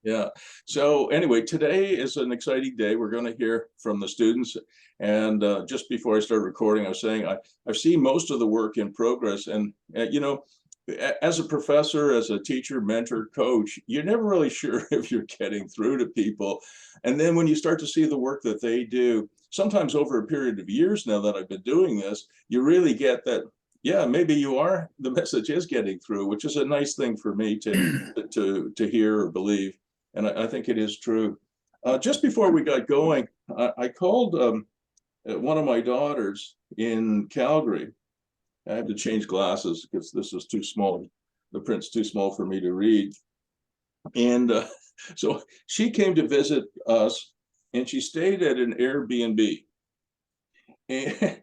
Yeah. So anyway, today is an exciting day. We're going to hear from the students. And just before I start recording, I was saying I've seen most of the work in progress. And, as a professor, as a teacher, mentor, coach, you're never really sure if you're getting through to people. And then when you start to see the work that they do, sometimes over a period of years now that I've been doing this, you really get that, yeah, maybe the message is getting through, which is a nice thing for me to hear or believe. And I think it is true. Just before we got going, I called one of my daughters in Calgary. I had to change glasses because this is too small. The print's too small for me to read. And so she came to visit us, and she stayed at an Airbnb. And,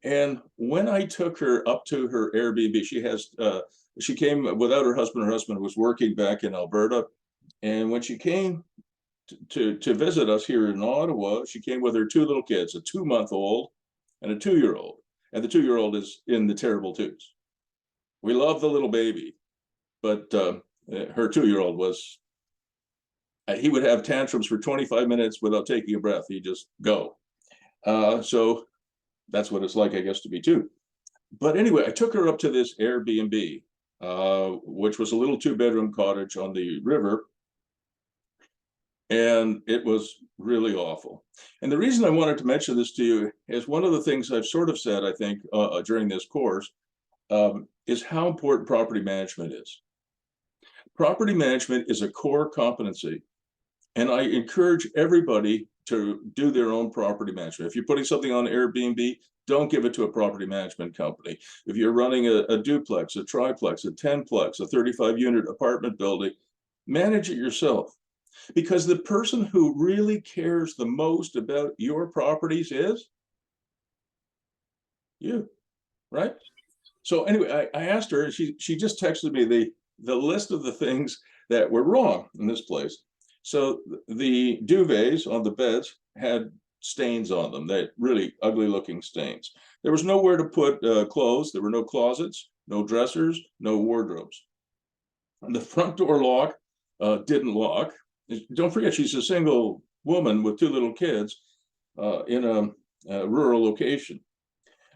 and when I took her up to her Airbnb, she came without her husband. Her husband was working back in Alberta. And when she came to visit us here in Ottawa, she came with her two little kids, a 2-month-old and a 2-year-old. And the 2-year-old is in the terrible twos. We love the little baby, but her 2-year-old he would have tantrums for 25 minutes without taking a breath. He'd just go. So that's what it's like, I guess, to be two. But anyway, I took her up to this Airbnb, which was a little 2-bedroom cottage on the river. And it was really awful. And the reason I wanted to mention this to you is one of the things I've sort of said, I think, during this course, is how important property management is. Property management is a core competency. And I encourage everybody to do their own property management. If you're putting something on Airbnb, don't give it to a property management company. If you're running a duplex, a triplex, a 10-plex, a 35-unit apartment building, manage it yourself. Because the person who really cares the most about your properties is you, right? So anyway, I asked her, and she just texted me the list of the things that were wrong in this place. So the duvets on the beds had stains on them, that really ugly looking stains. There was nowhere to put clothes. There were no closets, no dressers, no wardrobes. And the front door lock didn't lock. Don't forget, she's a single woman with 2 little kids in a rural location.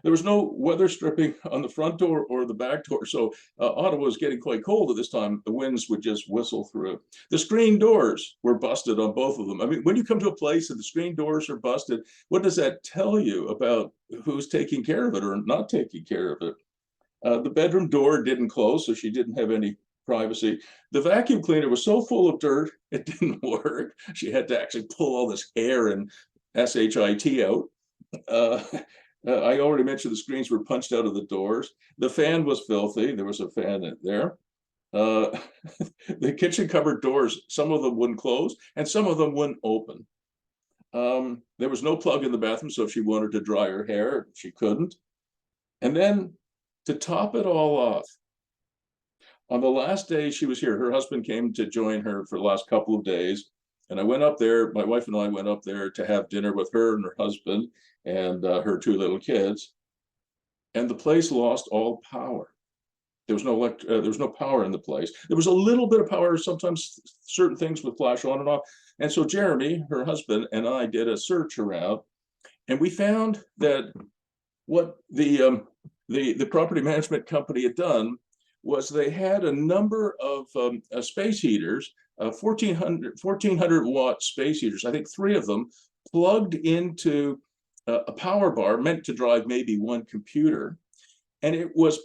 There was no weather stripping on the front door or the back door. So Ottawa was getting quite cold at this time. The winds would just whistle through. The screen doors were busted on both of them. I mean, when you come to a place and the screen doors are busted, what does that tell you about who's taking care of it or not taking care of it? The bedroom door didn't close, so she didn't have any privacy. The vacuum cleaner was so full of dirt, it didn't work. She had to actually pull all this hair and SHIT out. I already mentioned the screens were punched out of the doors. The fan was filthy. There was a fan in there. The kitchen cupboard doors, some of them wouldn't close and some of them wouldn't open. There was no plug in the bathroom, so if she wanted to dry her hair, she couldn't. And then to top it all off, on the last day she was here, her husband came to join her for the last couple of days. And I went up there, my wife and I went up there to have dinner with her and her husband and her 2 little kids. And the place lost all power. There was no power in the place. There was a little bit of power. Sometimes certain things would flash on and off. And so Jeremy, her husband, and I did a search around, and we found that what the property management company had done was they had a number of space heaters, 1400 watt space heaters. I think 3 of them plugged into a power bar meant to drive maybe 1 computer. And it was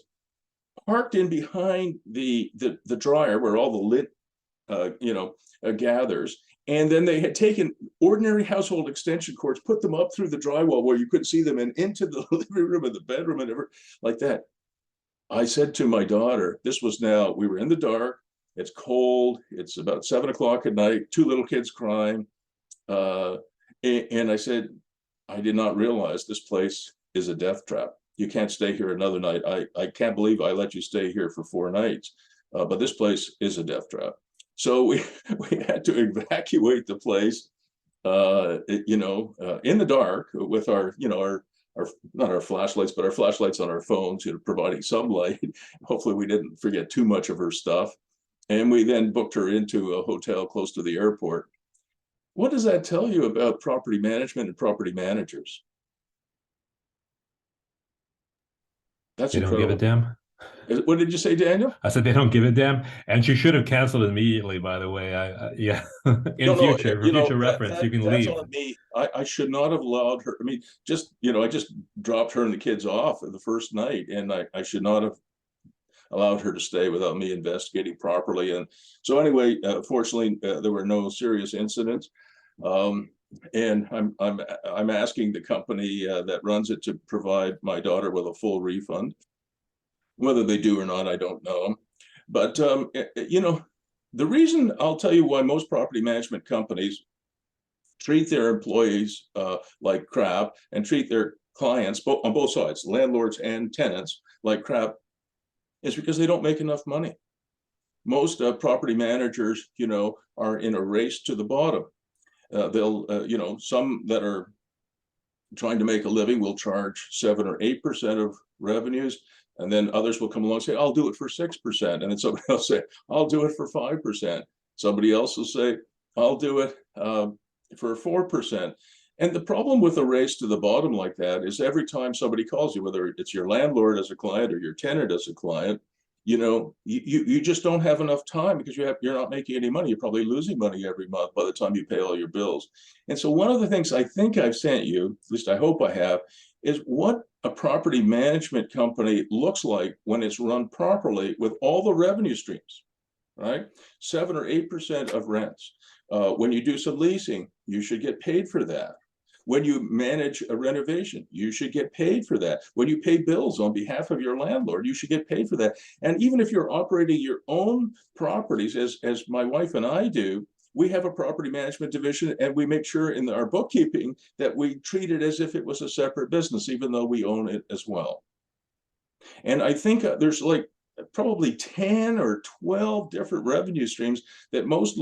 parked in behind the dryer where all the lint, gathers. And then they had taken ordinary household extension cords, put them up through the drywall where you couldn't see them, and into the living room and the bedroom and everything like that. I said to my daughter, we were in the dark, it's cold, it's about 7 o'clock at night, 2 little kids crying. And I said, I did not realize this place is a death trap. You can't stay here another night. I can't believe I let you stay here for 4 nights, but this place is a death trap. So we had to evacuate the place, in the dark with our not our flashlights, but our flashlights on our phones, providing some light. Hopefully we didn't forget too much of her stuff. And we then booked her into a hotel close to the airport. What does that tell you about property management and property managers? That's They don't give a incredible. damn. What did you say, Daniel? I said they don't give a damn, and she should have canceled immediately. By the way, yeah. In No, future, for you know, future reference, you can that's leave. on me. I should not have allowed her. I mean, just, I just dropped her and the kids off the first night, and I should not have allowed her to stay without me investigating properly. And so anyway, fortunately, there were no serious incidents. And I'm asking the company that runs it to provide my daughter with a full refund. Whether they do or not, I don't know. But the reason, I'll tell you why most property management companies treat their employees like crap and treat their clients on both sides, landlords and tenants, like crap, is because they don't make enough money. Most property managers, are in a race to the bottom. They'll, some that are trying to make a living will charge 7 or 8% of revenues. And then others will come along and say, I'll do it for 6%. And then somebody else say, I'll do it for 5%. Somebody else will say, I'll do it for 4%. And the problem with a race to the bottom like that is every time somebody calls you, whether it's your landlord as a client or your tenant as a client, you just don't have enough time because you're not making any money. You're probably losing money every month by the time you pay all your bills. And so one of the things I think I've sent you, at least I hope I have, is what a property management company looks like when it's run properly with all the revenue streams, right? 7 or 8% of rents. When you do some leasing, you should get paid for that. When you manage a renovation, you should get paid for that. When you pay bills on behalf of your landlord, you should get paid for that. And even if you're operating your own properties, as my wife and I do, we have a property management division, and we make sure in our bookkeeping that we treat it as if it was a separate business, even though we own it as well. And I think there's like probably 10 or 12 different revenue streams that most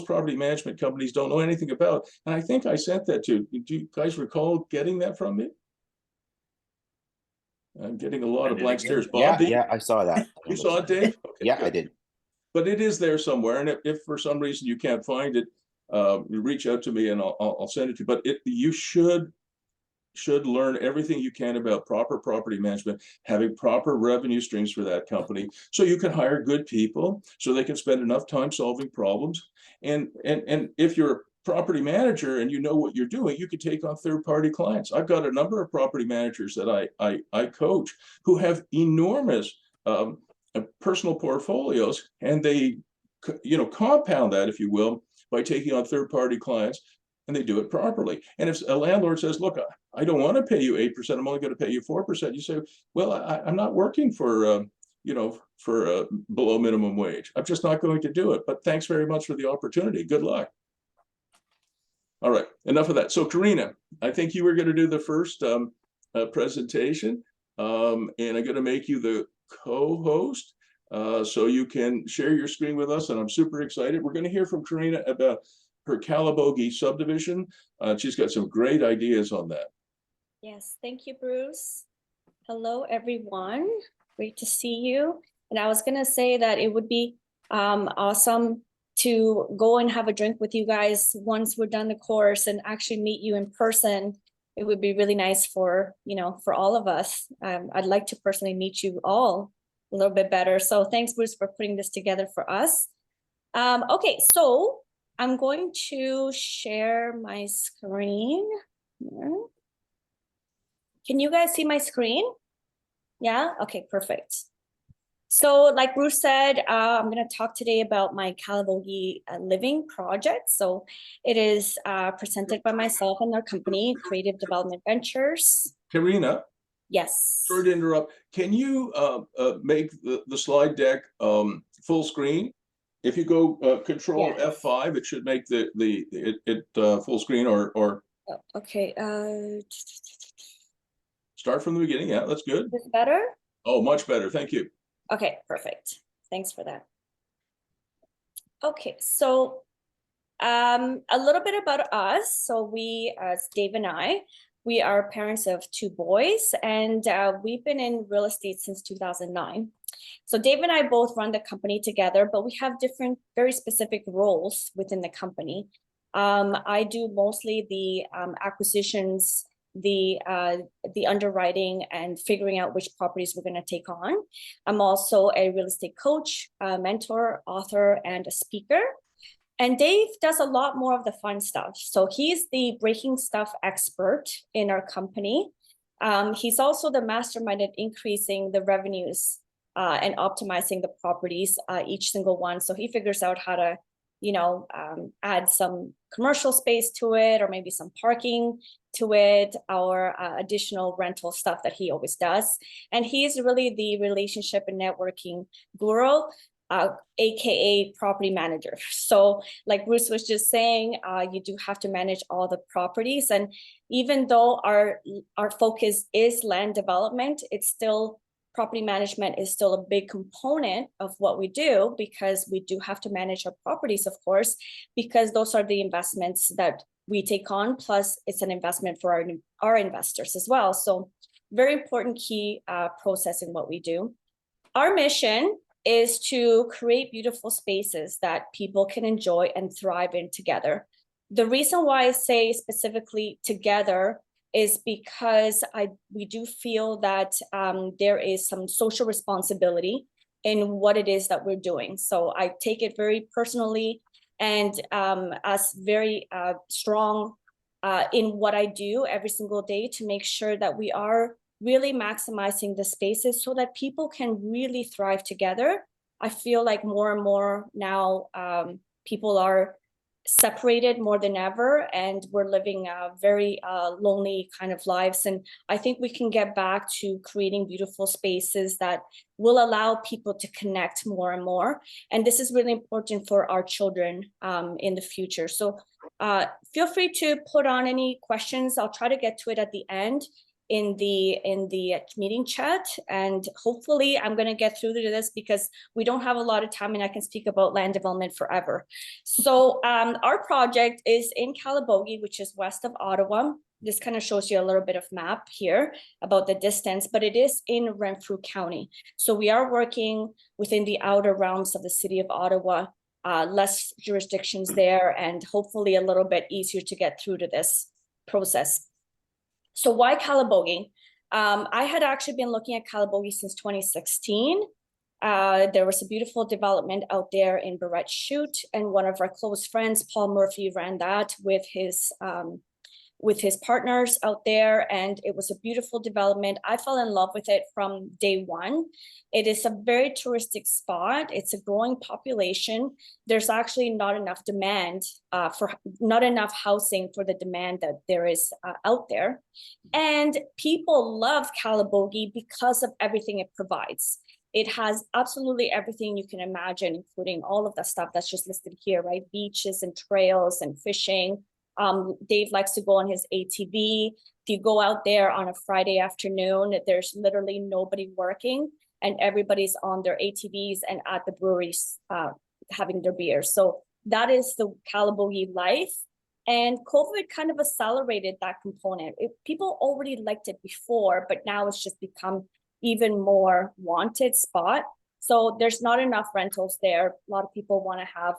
property management companies don't know anything about. And I think I sent that to you. Do you guys recall getting that from me? I'm getting a lot of blank stares. Bob, yeah, I saw that. You saw it, Dave? Okay, yeah, good. I did. But it is there somewhere. And if for some reason you can't find it, you reach out to me and I'll send it to you. But you should learn everything you can about proper property management, having proper revenue streams for that company, so you can hire good people, so they can spend enough time solving problems. And if you're a property manager and you know what you're doing, you can take on third-party clients. I've got a number of property managers that I coach who have enormous personal portfolios, and they compound that, if you will, by taking on third-party clients, and they do it properly. And if a landlord says, look, I don't want to pay you 8%, I'm only going to pay you 4%, you say, well, I'm not working for below minimum wage. I'm just not going to do it. But thanks very much for the opportunity. Good luck. All right, enough of that. So Carina, I think you were going to do the first presentation, and I'm going to make you the co-host so you can share your screen with us. And I'm super excited. We're going to hear from Carina about her Calabogie subdivision. She's got some great ideas on that. Yes, thank you, Bruce. Hello, everyone. Great to see you. And I was going to say that it would be awesome to go and have a drink with you guys once we're done the course and actually meet you in person. It would be really nice for all of us. I'd like to personally meet you all a little bit better. So thanks, Bruce, for putting this together for us. Okay, so I'm going to share my screen. Can you guys see my screen? Yeah, okay, perfect. So like Bruce said, I'm going to talk today about my Calabogie living project. So it is presented by myself and our company, Creative Development Ventures. Carina? Yes. Sorry to interrupt. Can you make the slide deck full screen? If you go Control F5, it should make it full screen or. Oh, okay. Start from the beginning. Yeah, that's good. Is this better? Oh, much better. Thank you. Okay, perfect. Thanks for that. Okay, so a little bit about us. So we, as Dave and I, we are parents of 2 boys, and we've been in real estate since 2009. So Dave and I both run the company together, but we have different, very specific roles within the company. I do mostly the acquisitions, the underwriting, and figuring out which properties we're going to take on. I'm also a real estate coach, a mentor, author, and a speaker. And Dave does a lot more of the fun stuff. So he's the breaking stuff expert in our company. He's also the mastermind at increasing the revenues and optimizing the properties, each single one. So he figures out how to, add some commercial space to it, or maybe some parking to it, or additional rental stuff that he always does. And he's really the relationship and networking guru, AKA property manager. So like Bruce was just saying, you do have to manage all the properties. And even though our focus is land development, it's still, property management is still a big component of what we do, because we do have to manage our properties, of course, because those are the investments that we take on, plus it's an investment for our investors as well. So very important key process in what we do. Our mission is to create beautiful spaces that people can enjoy and thrive in together. The reason why I say specifically together is because we do feel that there is some social responsibility in what it is that we're doing. So I take it very personally, and as very strong in what I do every single day, to make sure that we are really maximizing the spaces so that people can really thrive together. I feel like more and more now people are separated more than ever, and we're living very lonely kind of lives. And I think we can get back to creating beautiful spaces that will allow people to connect more and more. And this is really important for our children in the future. So feel free to put on any questions. I'll try to get to it at the end in the meeting chat, and hopefully I'm going to get through to this, because we don't have a lot of time and I can speak about land development forever. So our project is in Calabogie, which is west of Ottawa. This kind of shows you a little bit of map here about the distance, but it is in Renfrew County. So we are working within the outer realms of the city of Ottawa, less jurisdictions there, and hopefully a little bit easier to get through to this process. So why Calabogie? I had actually been looking at Calabogie since 2016. There was a beautiful development out there in Barrett Chute, and one of our close friends, Paul Murphy, ran that with his partners out there, and it was a beautiful development. I fell in love with it from day one. It is a very touristic spot. It's a growing population. There's actually not enough demand not enough housing for the demand that there is out there. And people love Calabogie because of everything it provides. It has absolutely everything you can imagine, including all of the stuff that's just listed here, right? Beaches and trails and fishing. Dave likes to go on his ATV. If you go out there on a Friday afternoon, there's literally nobody working, and everybody's on their ATVs and at the breweries having their beer. So that is the Calabogie life. And COVID kind of accelerated that component. People already liked it before, but now it's just become even more wanted spot. So there's not enough rentals there. A lot of people want to have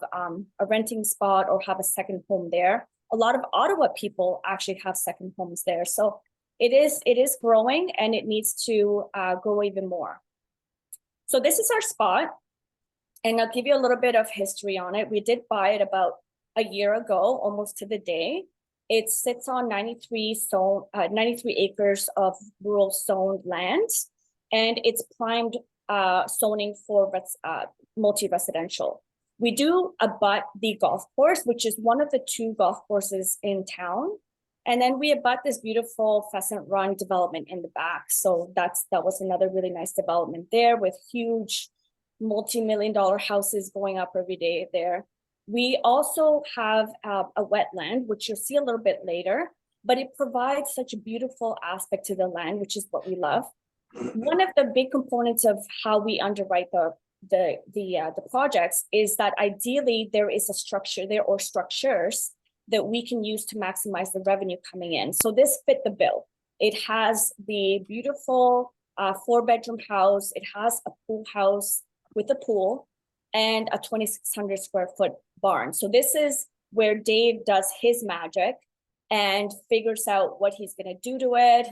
a renting spot or have a second home there. A lot of Ottawa people actually have second homes there. So it is growing, and it needs to grow even more. So this is our spot, and I'll give you a little bit of history on it. We did buy it about a year ago, almost to the day. It sits on 93 acres of rural zoned land, and it's primed zoning for multi-residential. We do abut the golf course, which is one of the 2 golf courses in town. And then we abut this beautiful Crescent Run development in the back. So that was another really nice development there, with huge multi-million-dollar houses going up every day there. We also have a wetland, which you'll see a little bit later, but it provides such a beautiful aspect to the land, which is what we love. One of the big components of how we underwrite the projects is that ideally there is a structure there, or structures that we can use to maximize the revenue coming in. So this fit the bill. It has the beautiful 4-bedroom house. It has a pool house with a pool and a 2,600 square foot barn. So this is where Dave does his magic and figures out what he's going to do to it.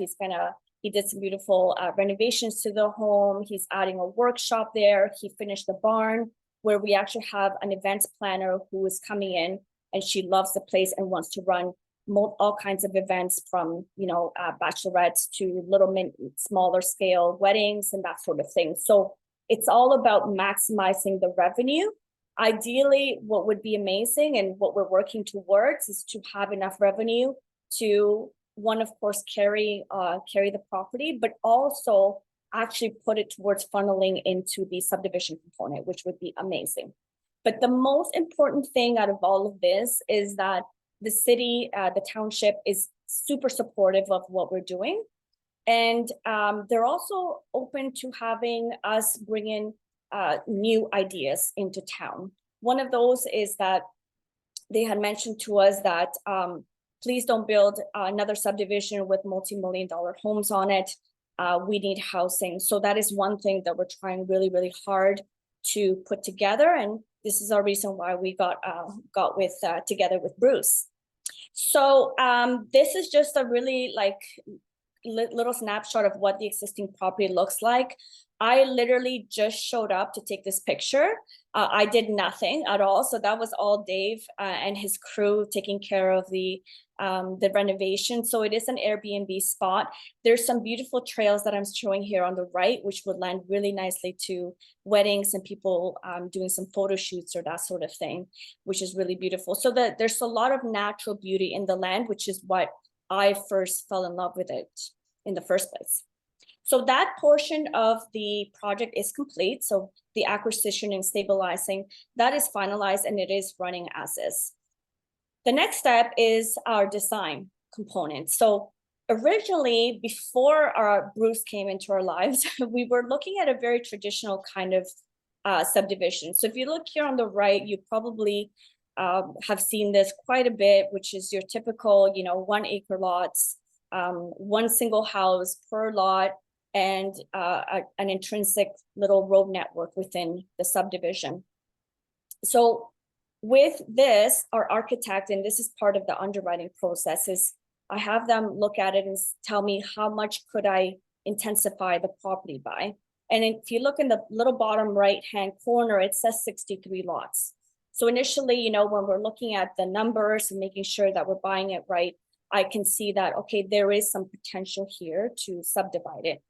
He did some beautiful renovations to the home. He's adding a workshop there. He finished the barn, where we actually have an events planner who is coming in, and she loves the place and wants to run all kinds of events, from bachelorettes to smaller scale weddings and that sort of thing. So it's all about maximizing the revenue. Ideally, what would be amazing and what we're working towards is to have enough revenue to, one, of course, carry the property, but also actually put it towards funneling into the subdivision component, which would be amazing. But the most important thing out of all of this is that the city, the township, is super supportive of what we're doing. And they're also open to having us bring in new ideas into town. One of those is that they had mentioned to us that please don't build another subdivision with multi-million-dollar homes on it. We need housing. So that is one thing that we're trying really, really hard to put together. And this is our reason why we got together with Bruce. So this is just a really little snapshot of what the existing property looks like. I literally just showed up to take this picture. I did nothing at all. So that was all Dave and his crew taking care of the renovation. So it is an Airbnb spot. There's some beautiful trails that I'm showing here on the right, which would lend really nicely to weddings and people doing some photo shoots or that sort of thing, which is really beautiful. So there's a lot of natural beauty in the land, which is what I first fell in love with it in the first place. So that portion of the project is complete. So the acquisition and stabilizing, that is finalized and it is running as is. The next step is our design component. So originally, before Bruce came into our lives, we were looking at a very traditional kind of subdivision. So if you look here on the right, you probably have seen this quite a bit, which is your typical, 1 acre lots, one single house per lot, and an intrinsic little road network within the subdivision. So with this, our architect, and this is part of the underwriting process, is I have them look at it and tell me how much could I intensify the property by. And if you look in the little bottom right-hand corner, it says 63 lots. So initially, when we're looking at the numbers and making sure that we're buying it right, I can see that, okay, there is some potential here to subdivide it.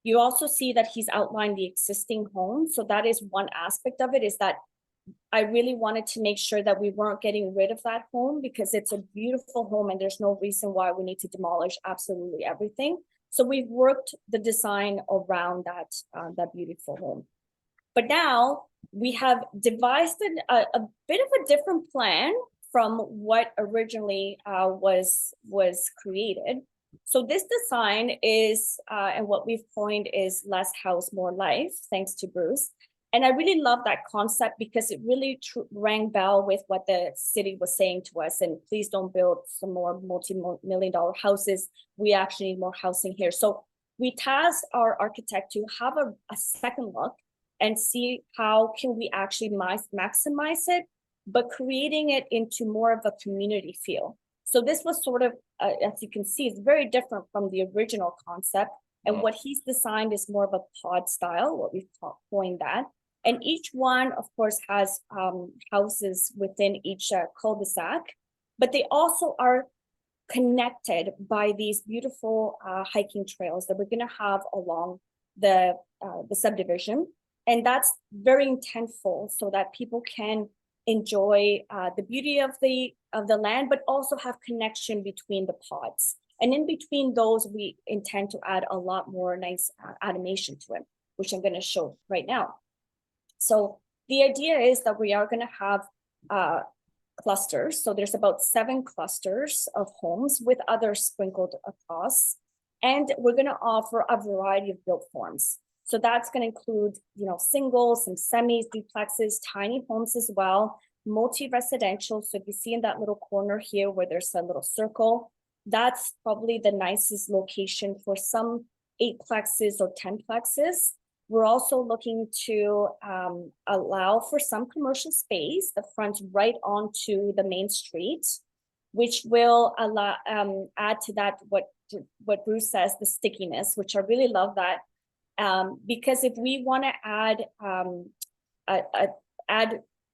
You also see that he's outlined the existing home. So that is one aspect of it, is that I really wanted to make sure that we weren't getting rid of that home, because it's a beautiful home and there's no reason why we need to demolish absolutely everything. So we've worked the design around that beautiful home. But now we have devised a bit of a different plan from what originally was created. So this design is, and what we've coined is less house, more life, thanks to Bruce. And I really love that concept because it really rang bell with what the city was saying to us. And please don't build some more multi-million-dollar houses. We actually need more housing here. So we tasked our architect to have a second look and see how can we actually maximize it, but creating it into more of a community feel. So this was sort of, as you can see, it's very different from the original concept. And what he's designed is more of a pod style, what we've coined that. And each one, of course, has houses within each cul-de-sac, but they also are connected by these beautiful hiking trails that we're going to have along the subdivision. And that's very intentful so that people can enjoy the beauty of the land, but also have connection between the pods. And in between those, we intend to add a lot more nice animation to it, which I'm going to show right now. So the idea is that we are going to have clusters. So there's about 7 clusters of homes with others sprinkled across. And we're going to offer a variety of built forms. So that's going to include, singles, some semis, duplexes, tiny homes as well, multi-residential. So if you see in that little corner here where there's a little circle, that's probably the nicest location for some 8 plexes or 10 plexes. We're also looking to allow for some commercial space that fronts right onto the main street, which will allow add to that what Bruce says, the stickiness, which I really love that. Because if we want to add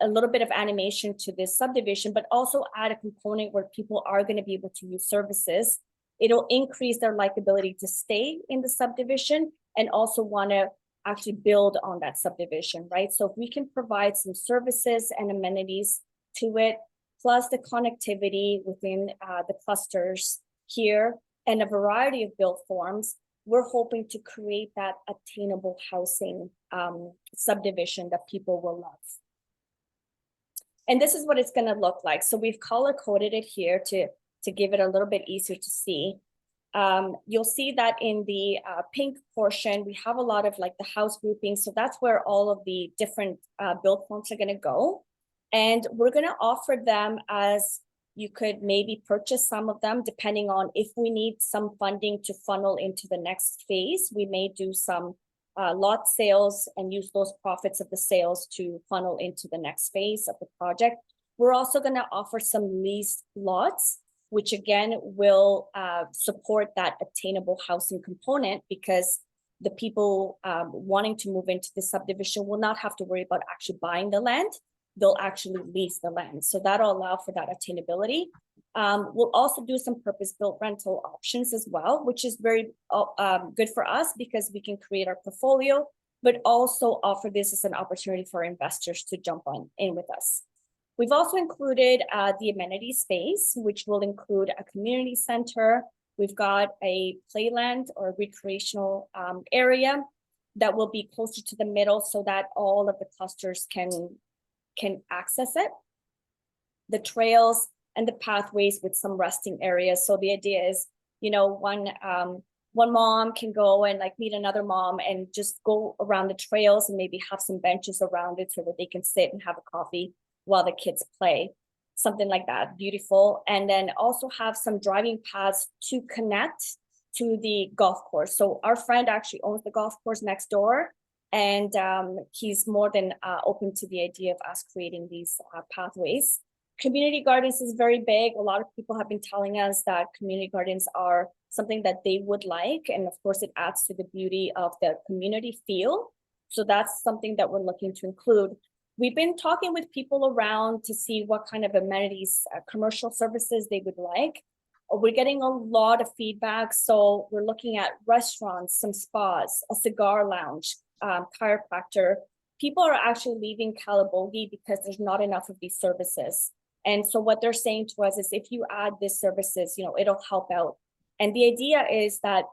a little bit of animation to this subdivision, but also add a component where people are going to be able to use services, it'll increase their likability to stay in the subdivision and also want to actually build on that subdivision, right? So if we can provide some services and amenities to it, plus the connectivity within the clusters here and a variety of build forms, we're hoping to create that attainable housing subdivision that people will love. And this is what it's going to look like. So we've color coded it here to give it a little bit easier to see. You'll see that in the pink portion, we have a lot of like the house grouping. So that's where all of the different build forms are going to go. And we're going to offer them as you could maybe purchase some of them depending on if we need some funding to funnel into the next phase. We may do some lot sales and use those profits of the sales to funnel into the next phase of the project. We're also going to offer some leased lots, which again will support that attainable housing component, because the people wanting to move into the subdivision will not have to worry about actually buying the land. They'll actually lease the land. So that'll allow for that attainability. We'll also do some purpose-built rental options as well, which is very good for us because we can create our portfolio, but also offer this as an opportunity for investors to jump on in with us. We've also included the amenity space, which will include a community center. We've got a playland or recreational area that will be closer to the middle so that all of the clusters can access it. The trails and the pathways with some resting areas. So the idea is, you know, one mom can go and like meet another mom and just go around the trails and maybe have some benches around it so that they can sit and have a coffee while the kids play, something like that, beautiful. And then also have some driving paths to connect to the golf course. So our friend actually owns the golf course next door, and he's more than open to the idea of us creating these pathways. Community gardens is very big. A lot of people have been telling us that community gardens are something that they would like. And of course, it adds to the beauty of the community feel. So that's something that we're looking to include. We've been talking with people around to see what kind of amenities, commercial services they would like. We're getting a lot of feedback. So we're looking at restaurants, some spas, a cigar lounge, chiropractor. People are actually leaving Calabogie because there's not enough of these services. And so what they're saying to us is if you add these services, you know, it'll help out. And the idea is that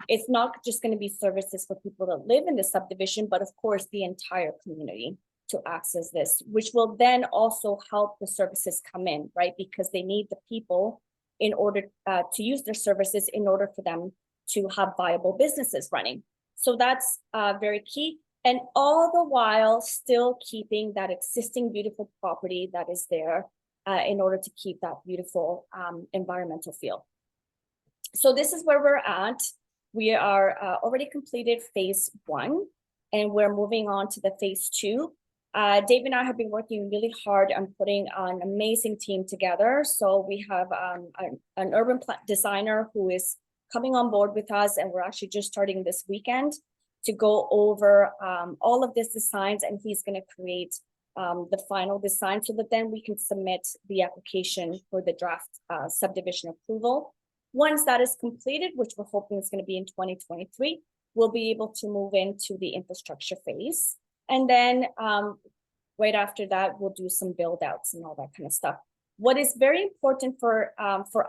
it's not just going to be services for people that live in the subdivision, but of course the entire community to access this, which will then also help the services come in, right? Because they need the people in order to use their services in order for them to have viable businesses running. So that's very key. And all the while still keeping that existing beautiful property that is there in order to keep that beautiful environmental feel. So this is where we're at. We are already completed phase 1, and we're moving on to the phase 2. Dave and I have been working really hard on putting an amazing team together. So we have an urban designer who is coming on board with us, and we're actually just starting this weekend to go over all of these designs, and he's going to create the final design so that then we can submit the application for the draft subdivision approval. Once that is completed, which we're hoping is going to be in 2023, we'll be able to move into the infrastructure phase. And then right after that, we'll do some build outs and all that kind of stuff. What is very important for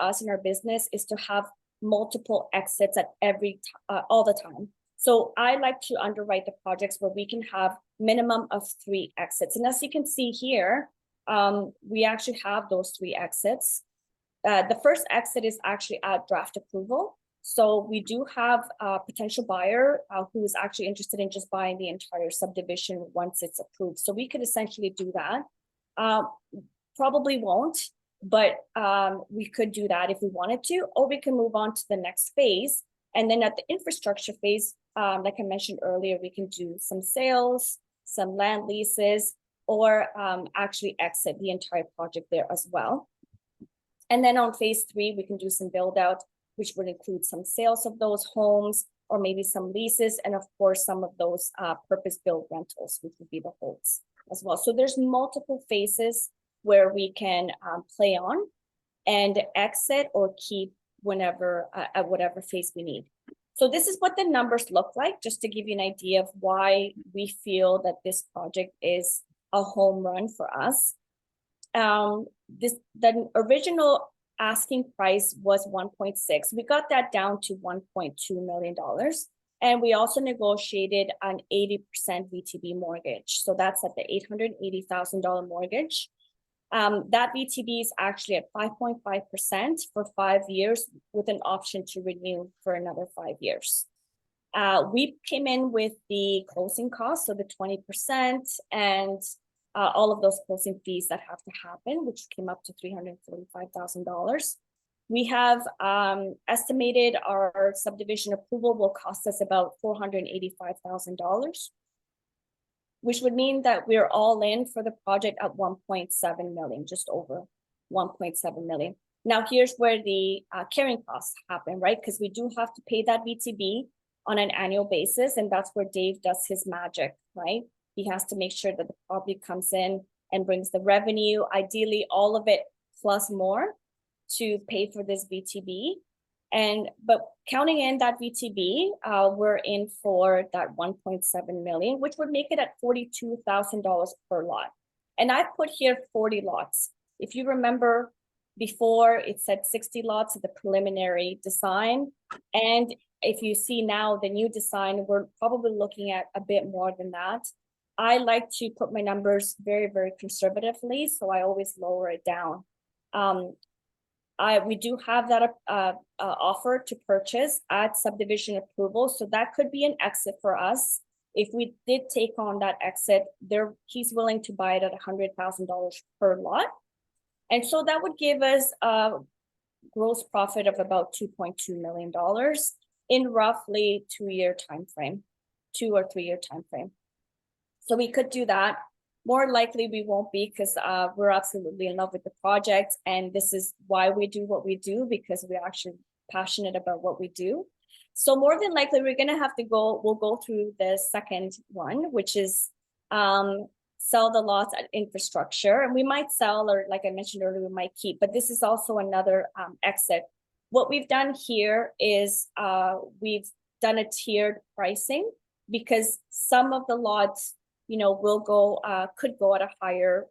us in our business is to have multiple exits at all the time. So I like to underwrite the projects where we can have minimum of 3 exits. And as you can see here, we actually have those 3 exits. The first exit is actually at draft approval. So we do have a potential buyer who is actually interested in just buying the entire subdivision once it's approved. So we could essentially do that. Probably won't, but we could do that if we wanted to, or we can move on to the next phase, And then at the infrastructure phase, like I mentioned earlier, we can do some sales, some land leases, or actually exit the entire project there as well. And then on phase 3, we can do some build out, which would include some sales of those homes, or maybe some leases, and of course, some of those purpose-built rentals, which would be the holds as well. So there's multiple phases where we can play on and exit or keep whenever at whatever phase we need. So this is what the numbers look like, just to give you an idea of why we feel that this project is a home run for us. The original asking price was 1.6. We got that down to $1.2 million. And we also negotiated an 80% VTB mortgage. So that's at the $880,000 mortgage. That VTB is actually at 5.5% for 5 years with an option to renew for another 5 years. We came in with the closing costs, so the 20% and all of those closing fees that have to happen, which came up to $345,000. We have estimated our subdivision approval will cost us about $485,000, which would mean that we're all in for the project at 1.7 million, just over 1.7 million. Now, here's where the carrying costs happen, right? Because we do have to pay that VTB on an annual basis, and that's where Dave does his magic, right? He has to make sure that the property comes in and brings the revenue, ideally all of it plus more, to pay for this VTB. But counting in that VTB, we're in for that 1.7 million, which would make it at $42,000 per lot. And I put here 40 lots. If you remember before, it said 60 lots of the preliminary design. And if you see now the new design, we're probably looking at a bit more than that. I like to put my numbers very, very conservatively, so I always lower it down. We do have that offer to purchase at subdivision approval, so that could be an exit for us. If we did take on that exit, he's willing to buy it at $100,000 per lot. And so that would give us a gross profit of about $2.2 million in roughly 2-year time frame, 2 or 3 year time frame. So we could do that. More likely we won't be, because we're absolutely in love with the project, and this is why we do what we do, because we're actually passionate about what we do. So more than likely we'll go through the second one, which is sell the lots at infrastructure, and we might sell, or like I mentioned earlier, we might keep, but this is also another exit. What we've done here is we've done a tiered pricing, because some of the lots, could go at a higher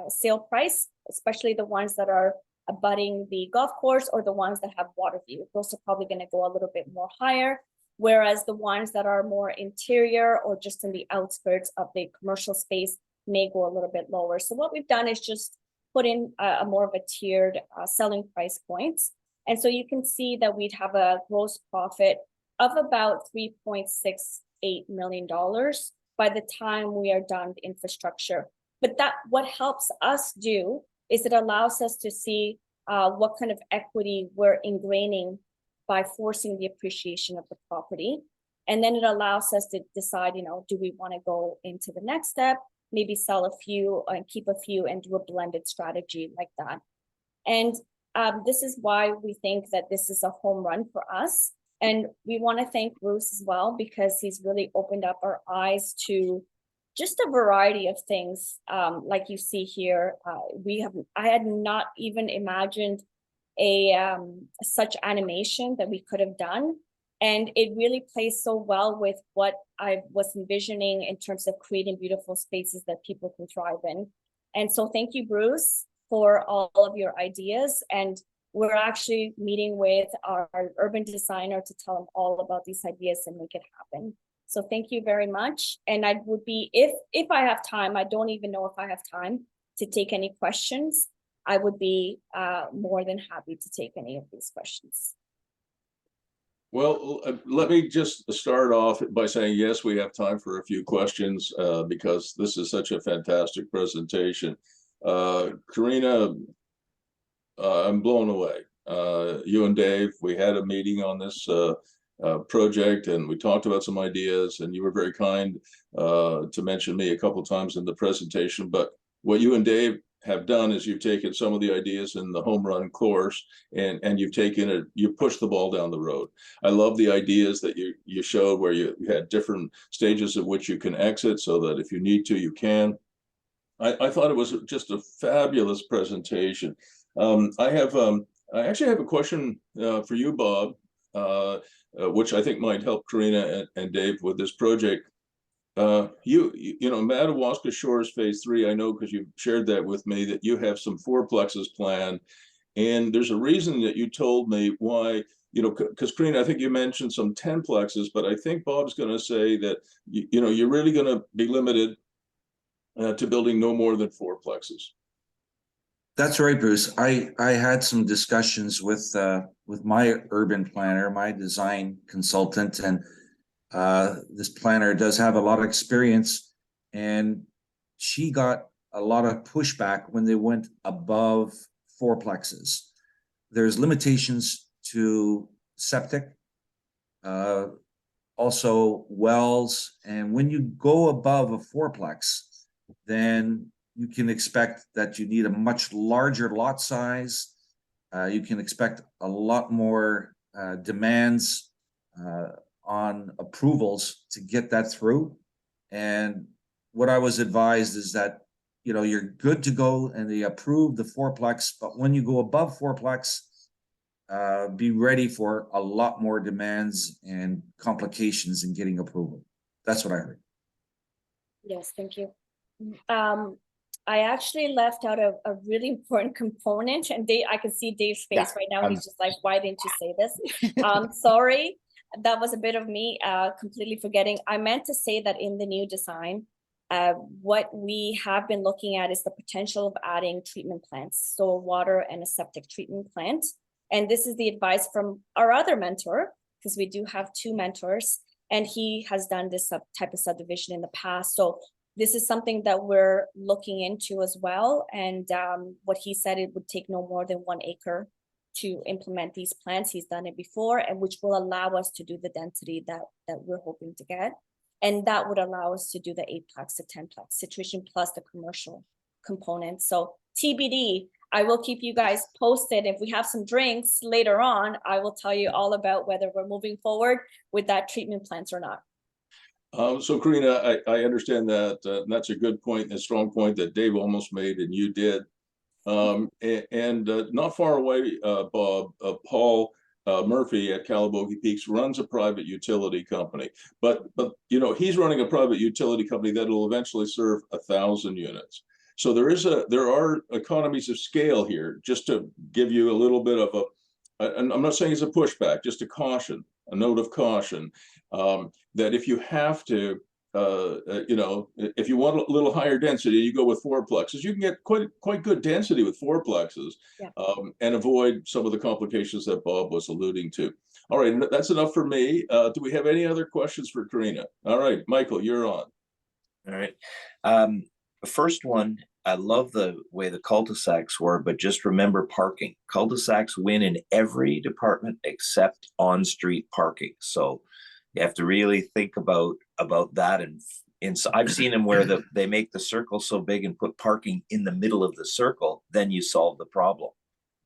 sale price, especially the ones that are abutting the golf course or the ones that have water view. Those are probably going to go a little bit more higher, whereas the ones that are more interior or just in the outskirts of the commercial space may go a little bit lower. So what we've done is just put in a more of a tiered selling price points. And so you can see that we'd have a gross profit of about $3.68 million by the time we are done with infrastructure. But what helps us do is it allows us to see what kind of equity we're ingraining by forcing the appreciation of the property. And then it allows us to decide, do we want to go into the next step, maybe sell a few and keep a few and do a blended strategy like that. And this is why we think that this is a home run for us. And we want to thank Bruce as well, because he's really opened up our eyes to just a variety of things. Like you see here, I had not even imagined such animation that we could have done. And it really plays so well with what I was envisioning in terms of creating beautiful spaces that people can thrive in. And so thank you, Bruce, for all of your ideas. And we're actually meeting with our urban designer to tell him all about these ideas and make it happen. So thank you very much. And I would be, if I have time, I don't even know if I have time to take any questions. I would be more than happy to take any of these questions. Well, let me just start off by saying, yes, we have time for a few questions because this is such a fantastic presentation. Carina, I'm blown away. You and Dave, we had a meeting on this project, and we talked about some ideas, and you were very kind to mention me a couple times in the presentation. But what you and Dave have done is you've taken some of the ideas in the home run course, and you've taken it, you pushed the ball down the road. I love the ideas that you showed, where you had different stages of which you can exit, so that if you need to, you can. I thought it was just a fabulous presentation. I actually have a question for you, Bob, which I think might help Carina and Dave with this project. You know, Madawaska Shores Phase 3, I know because you shared that with me, that you have some fourplexes planned. And there's a reason that you told me why, you know, because Carina, I think you mentioned some 10plexes, but I think Bob's going to say that, you know, you're really going to be limited to building no more than fourplexes. That's right, Bruce. I had some discussions with my urban planner, my design consultant, and this planner does have a lot of experience, and she got a lot of pushback when they went above fourplexes. There's limitations to septic, also wells, and when you go above a fourplex, then you can expect that you need a much larger lot size. You can expect a lot more demands on approvals to get that through. And what I was advised is that, you know, you're good to go and they approve the fourplex, but when you go above fourplex, be ready for a lot more demands and complications in getting approval. That's what I heard. Yes, thank you. I actually left out a really important component, and I can see Dave's face right now. He's just like, why didn't you say this? Sorry, that was a bit of me completely forgetting. I meant to say that in the new design, what we have been looking at is the potential of adding treatment plants, so water and a septic treatment plant. And this is the advice from our other mentor, because we do have two mentors, and he has done this type of subdivision in the past. So this is something that we're looking into as well. And what he said, it would take no more than 1 acre to implement these plants. He's done it before, and which will allow us to do the density that we're hoping to get. And that would allow us to do the 8plex to 10plex situation plus the commercial component. So TBD, I will keep you guys posted. If we have some drinks later on, I will tell you all about whether we're moving forward with that treatment plants or not. So Carina, I understand that, and that's a good point and a strong point that Dave almost made and you did. Not far away, Bob, Paul Murphy at Calabogie Peaks runs a private utility company, but you know, he's running a private utility company that will eventually serve 1,000 units. So there are economies of scale here. Just to give you a little bit of and I'm not saying it's a pushback, just a note of caution, that if you have to, you know, if you want a little higher density, you go with fourplexes. You can get quite good density with fourplexes, yeah. And avoid some of the complications that Bob was alluding to. All right, that's enough for me. Do we have any other questions for Carina? All right, Michael, you're on. All right. The first one, I love the way the cul-de-sacs were, but just remember parking. Cul-de-sacs win in every department except on-street parking. So you have to really think about that. And I've seen them where they make the circle so big and put parking in the middle of the circle, then you solve the problem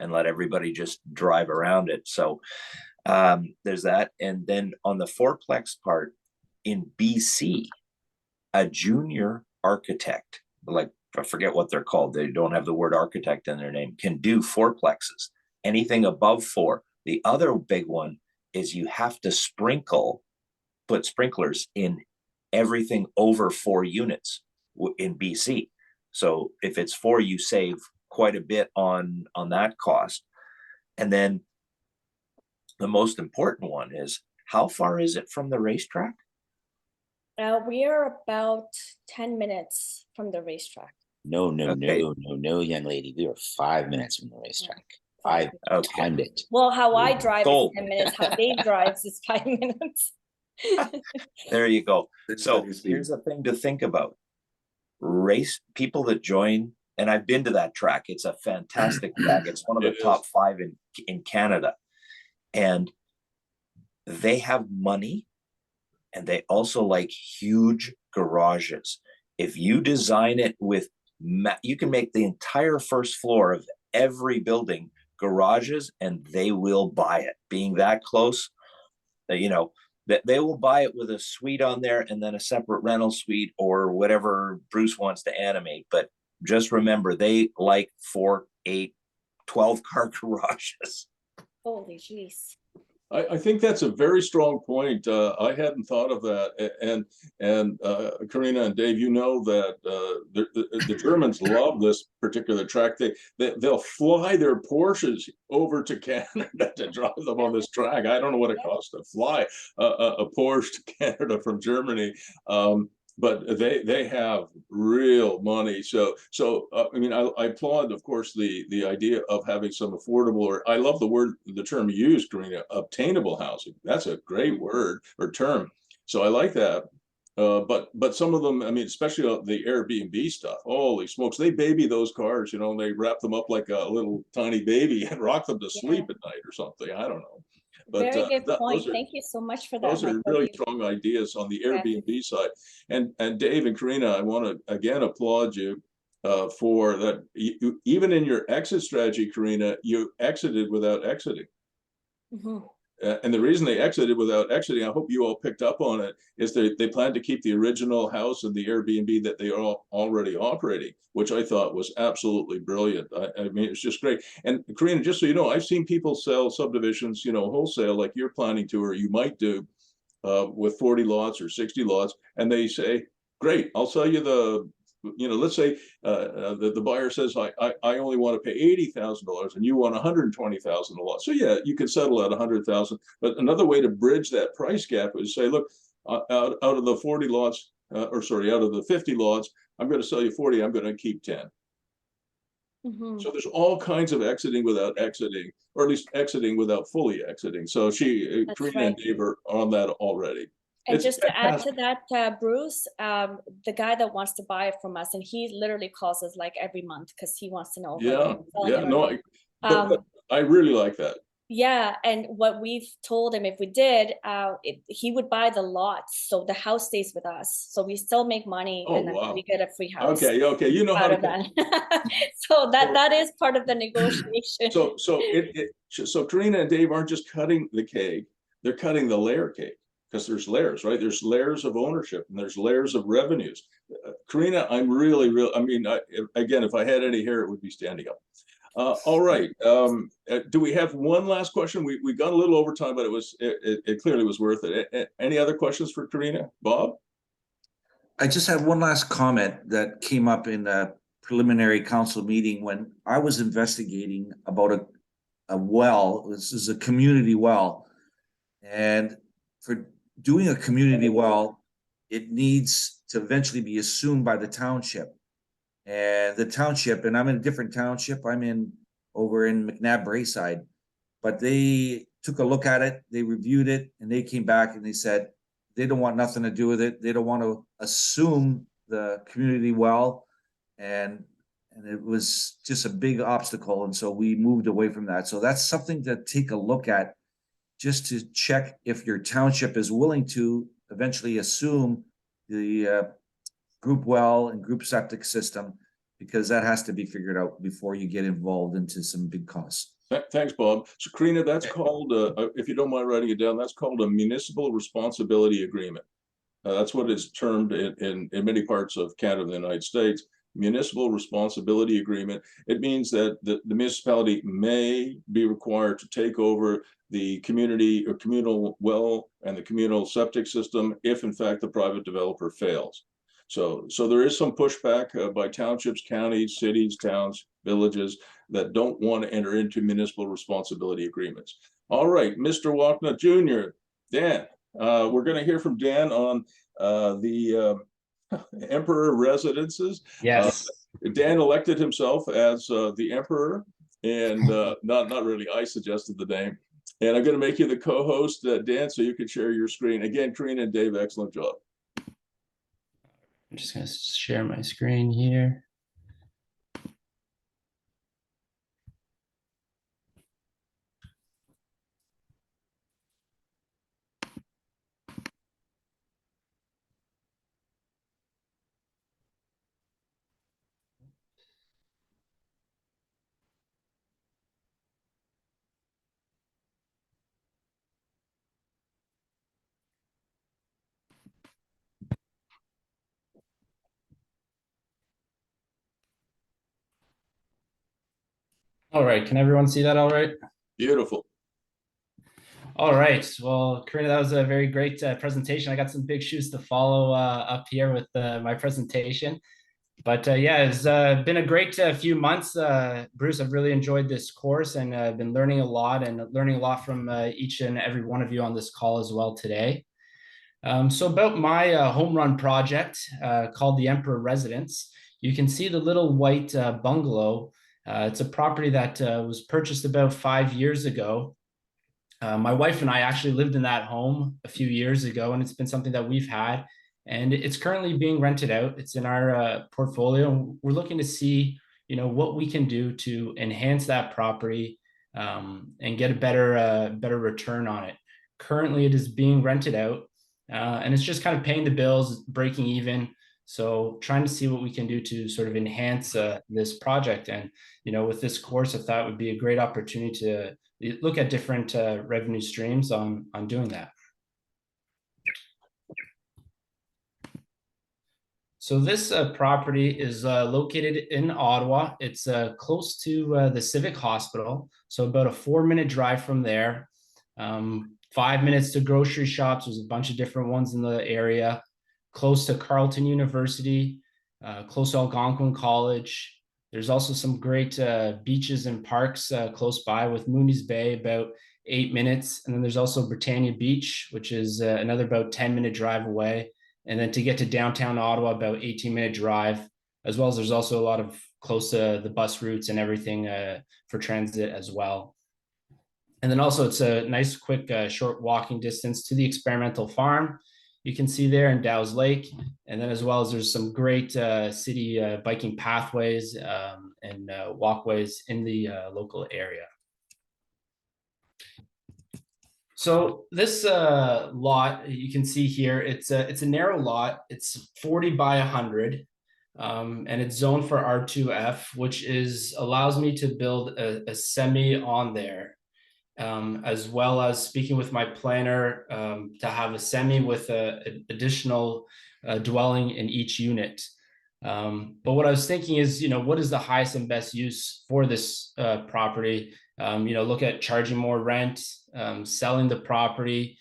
and let everybody just drive around it. So there's that. And then on the fourplex part, in BC, a junior architect, like I forget what they're called, they don't have the word architect in their name, can do fourplexes, anything above 4. The other big one is you have to put sprinklers in everything over 4 units in BC. So if it's 4, you save quite a bit on that cost. And then the most important one is, how far is it from the racetrack? We are about 10 minutes from the racetrack. No, young lady. We are 5 minutes from the racetrack. I timed it. Well, how I drive is 10 minutes. How Dave drives is 5 minutes. There you go. So here's the thing to think about. Race people that join, and I've been to that track. It's a fantastic track. It's one of the top 5 in Canada. And they have money and they also like huge garages. If you design it with, you can make the entire first floor of every building garages and they will buy it. Being that close, you know, that they will buy it with a suite on there and then a separate rental suite or whatever Bruce wants to animate. But just remember, they like 4, 8, 12 car garages. Holy jeez. I think that's a very strong point. I hadn't thought of that. And Carina and Dave, you know that the Germans love this particular track. They'll fly their Porsches over to Canada to drive them on this track. I don't know what it costs to fly a Porsche to Canada from Germany. But they have real money. So I mean, I applaud, of course, the idea of having some affordable, or I love the term you used, Carina, obtainable housing. That's a great word or term. So I like that. But some of them, I mean, especially the Airbnb stuff, holy smokes, they baby those cars, you know, and they wrap them up like a little tiny baby and rock them to sleep at night or something. I don't know. But very good point. Thank you so much for that. Those are really strong ideas on the Airbnb side. And Dave and Carina, I want to again applaud you for that. Even in your exit strategy, Carina, you exited without exiting. And the reason they exited without exiting, I hope you all picked up on it, is they plan to keep the original house and the Airbnb that they are already operating, which I thought was absolutely brilliant. I mean, it's just great. And Carina, just so you know, I've seen people sell subdivisions, you know, wholesale like you're planning to, or you might do, with 40 lots or 60 lots, and they say, great, I'll sell you the, you know, let's say the buyer says, I only want to pay $80,000 and you want $120,000 a lot. So yeah, you could settle at $100,000. But another way to bridge that price gap is say, look, out of the 40 lots, out of the 50 lots, I'm going to sell you 40. I'm going to keep 10. So there's all kinds of exiting without exiting, or at least exiting without fully exiting. So Carina and Dave are on that already. And just to add to that, Bruce, the guy that wants to buy it from us, and he literally calls us like every month because he wants to know. I really like that. Yeah, and what we've told him, if we did, he would buy the lots, so the house stays with us, so we still make money, and we get a free house. Okay, you know how to that. So that is part of the negotiation. So Carina and Dave aren't just cutting the cake; they're cutting the layer cake. Because there's layers, right? There's layers of ownership and there's layers of revenues. Carina, I'm really, I mean, again, if I had any hair, it would be standing up. All right. Do we have one last question? We got a little over time, but it clearly was worth it. Any other questions for Carina? Bob? I just have one last comment that came up in a preliminary council meeting when I was investigating about a well. This is a community well. And for doing a community well, it needs to eventually be assumed by the township. And the township, and I'm in a different township, I'm over in McNabb Braeside, but they took a look at it, they reviewed it, and they came back and they said they don't want nothing to do with it. They don't want to assume the community well. And it was just a big obstacle. And so we moved away from that. So that's something to take a look at, just to check if your township is willing to eventually assume the group well and group septic system, because that has to be figured out before you get involved into some big costs. Thanks, Bob. So Carina, that's called, if you don't mind writing it down, that's called a municipal responsibility agreement. That's what it's termed in many parts of Canada and the United States. Municipal responsibility agreement. It means that the municipality may be required to take over the community or communal well and the communal septic system if in fact the private developer fails. So there is some pushback by townships, counties, cities, towns, villages that don't want to enter into municipal responsibility agreements. All right, Mr. Walknut Jr., Dan, we're going to hear from Dan on the Emperor residences. Yes. Dan elected himself as the Emperor, and not really, I suggested the name. And I'm going to make you the co-host, Dan, so you can share your screen. Again, Carina and Dave, excellent job. I'm just going to share my screen here. All right, can everyone see that all right? Beautiful. All right, well, Carina, that was a very great presentation. I got some big shoes to follow up here with my presentation. But yeah, it's been a great few months. Bruce, I've really enjoyed this course and I've been learning a lot from each and every one of you on this call as well today. So about my home run project called the Emperor Residence, you can see the little white bungalow. It's a property that was purchased about 5 years ago. My wife and I actually lived in that home a few years ago, and it's been something that we've had, and it's currently being rented out. It's in our portfolio. We're looking to see, what we can do to enhance that property and get a better return on it. Currently, it is being rented out, and it's just kind of paying the bills, breaking even. So trying to see what we can do to sort of enhance this project. And, with this course, I thought it would be a great opportunity to look at different revenue streams on doing that. So this property is located in Ottawa. It's close to the Civic Hospital. So about a 4-minute drive from there. 5 minutes to grocery shops. There's a bunch of different ones in the area. Close to Carleton University, close to Algonquin College. There's also some great beaches and parks close by, with Mooney's Bay about 8 minutes. And then there's also Britannia Beach, which is another about 10-minute drive away. And then to get to downtown Ottawa, about 18-minute drive, as well as there's also a lot of close to the bus routes and everything for transit as well. And then also it's a nice, quick, short walking distance to the experimental farm. You can see there in Dow's Lake. And then as well as there's some great city biking pathways and walkways in the local area. So this lot, you can see here, it's a narrow lot. It's 40 by 100, and it's zoned for R2F, which allows me to build a semi on there, as well as speaking with my planner to have a semi with an additional dwelling in each unit. But what I was thinking is, what is the highest and best use for this property? Look at charging more rent, selling the property,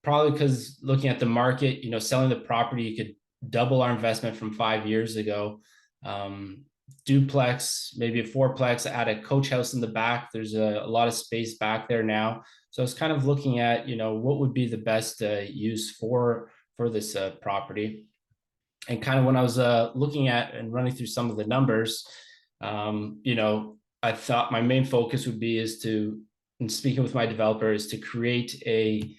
probably because looking at the market, selling the property, you could double our investment from 5 years ago. Duplex, maybe a fourplex, add a coach house in the back. There's a lot of space back there now. So I was kind of looking at, what would be the best use for this property. And kind of when I was looking at and running through some of the numbers, I thought my main focus would be and speaking with my developer, is to create a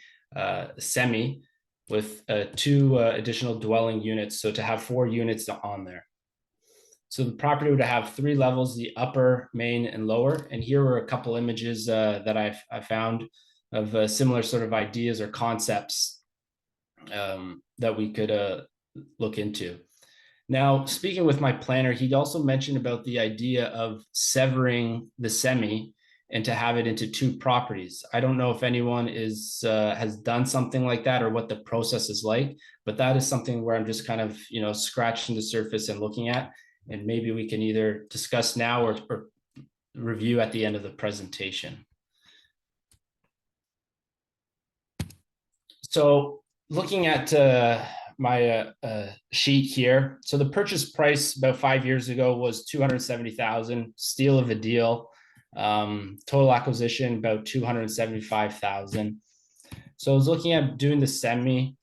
semi with 2 additional dwelling units. So to have 4 units on there. So the property would have 3 levels, the upper, main, and lower. And here were a couple images that I found of similar sort of ideas or concepts that we could look into. Now, speaking with my planner, he'd also mentioned about the idea of severing the semi and to have it into 2 properties. I don't know if anyone has done something like that or what the process is like, but that is something where I'm just kind of, scratching the surface and looking at, and maybe we can either discuss now or review at the end of the presentation. So looking at my sheet here. So the purchase price about 5 years ago was $270,000, steal of a deal. Total acquisition about $275,000. So I was looking at doing the semi,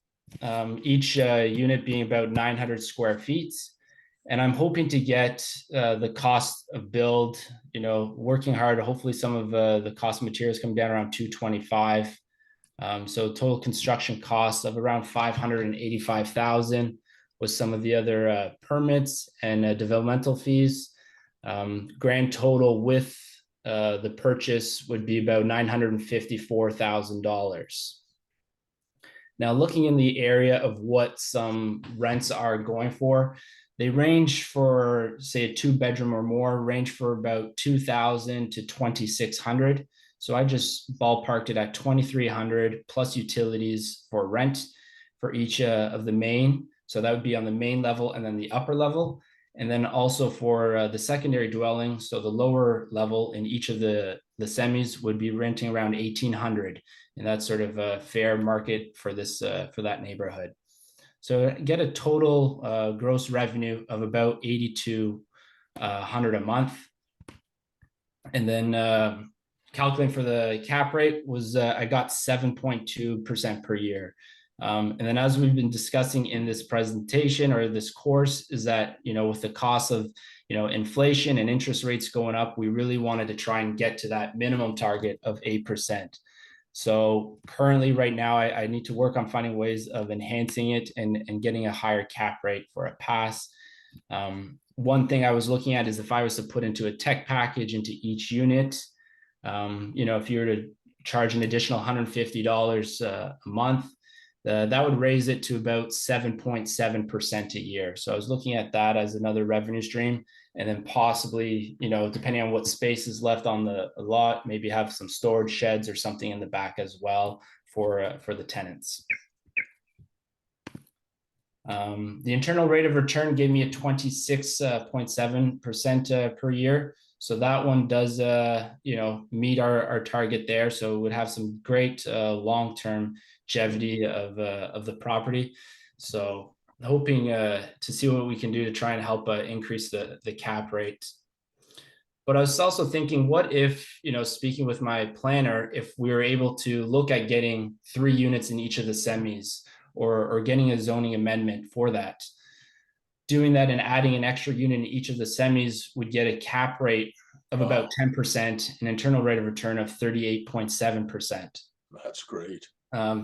each unit being about 900 square feet. And I'm hoping to get the cost of build, working hard. Hopefully some of the cost of materials come down around $225,000. So total construction costs of around $585,000 with some of the other permits and developmental fees. Grand total with the purchase would be about $954,000. Now, looking in the area of what some rents are going for, they range for, say, a 2-bedroom or more, range for about $2,000 to $2,600. So I just ballparked it at $2,300 plus utilities for rent for each of the main. So that would be on the main level and then the upper level. And then also for the secondary dwelling, so the lower level in each of the semis would be renting around 1,800, and that's sort of a fair market for this for that neighborhood. So get a total gross revenue of about 8,200 a month, and then calculating for the cap rate was I got 7.2% per year. And then as we've been discussing in this presentation or this course is that, with the cost of, inflation and interest rates going up, we really wanted to try and get to that minimum target of 8%. So currently right now, I need to work on finding ways of enhancing it and getting a higher cap rate for a pass. One thing I was looking at is if I was to put into a tech package into each unit, if you were to charge an additional $150 a month, that would raise it to about 7.7% a year. So I was looking at that as another revenue stream, and then possibly, depending on what space is left on the lot, maybe have some storage sheds or something in the back as well for the tenants. The internal rate of return gave me a 26.7% per year. So that one does, meet our target there. So it would have some great long-term longevity of the property. So hoping to see what we can do to try and help increase the cap rate. But I was also thinking, what if, speaking with my planner, if we were able to look at getting 3 units in each of the semis, or getting a zoning amendment for that. Doing that and adding an extra unit in each of the semis would get a cap rate of about 10%, an internal rate of return of 38.7%. That's great.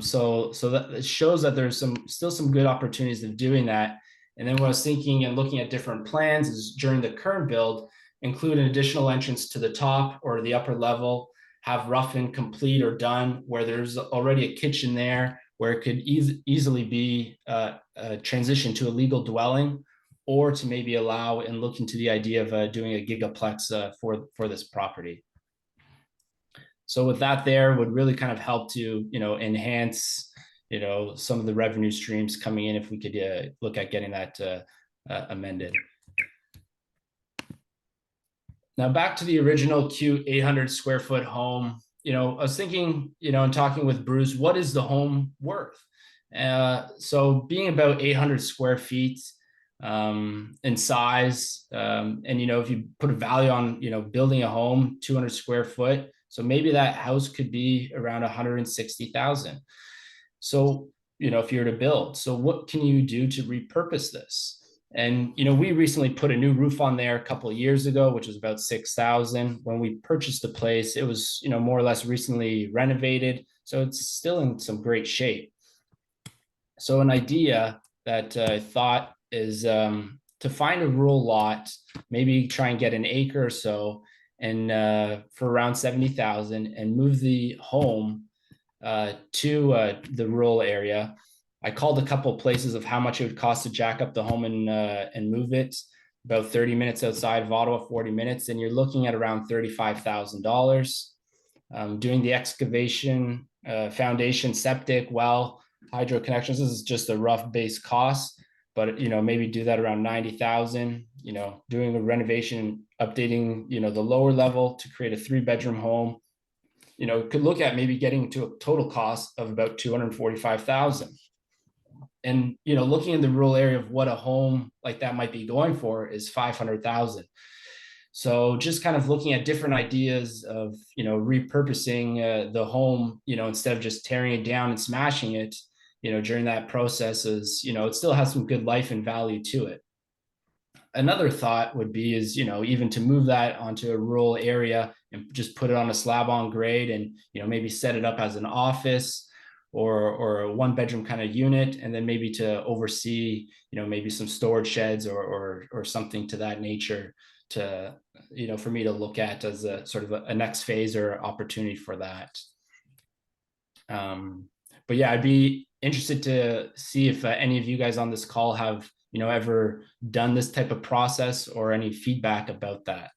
So that it shows that there's still some good opportunities of doing that. And then what I was thinking and looking at different plans is during the current build, include an additional entrance to the top or the upper level, have rough and complete or done where there's already a kitchen there, where it could easily be transitioned to a legal dwelling, or to maybe allow and look into the idea of doing a gigaplex for this property. So with that there would really kind of help to, enhance, some of the revenue streams coming in if we could look at getting that amended. Now back to the original cute 800 square foot home. I was thinking, and talking with Bruce, what is the home worth? So being about 800 square feet in size, and, if you put a value on, building a home, 200 square foot, so maybe that house could be around 160,000. So, if you're to build, so what can you do to repurpose this? And, we recently put a new roof on there a couple of years ago, which was about 6,000. When we purchased the place, it was, more or less recently renovated. So it's still in some great shape. So an idea that I thought is to find a rural lot, maybe try and get an acre or so, and for around 70,000, and move the home to the rural area. I called a couple of places of how much it would cost to jack up the home and move it. About 30 minutes outside of Ottawa, 40 minutes, and you're looking at around $35,000. Doing the excavation, foundation, septic, well, hydro connections, this is just a rough base cost, but maybe do that around 90,000. Doing a renovation, updating the lower level to create a 3-bedroom home. Could look at maybe getting to a total cost of about 245,000. And, looking in the rural area of what a home like that might be going for is 500,000. So just kind of looking at different ideas of, repurposing the home, instead of just tearing it down and smashing it, during that process is, it still has some good life and value to it. Another thought would be is, even to move that onto a rural area and just put it on a slab on grade and, maybe set it up as an office or a 1-bedroom kind of unit, and then maybe to oversee, maybe some storage sheds or something to that nature to, for me to look at as a sort of a next phase or opportunity for that. But yeah, I'd be interested to see if any of you guys on this call have, ever done this type of process or any feedback about that.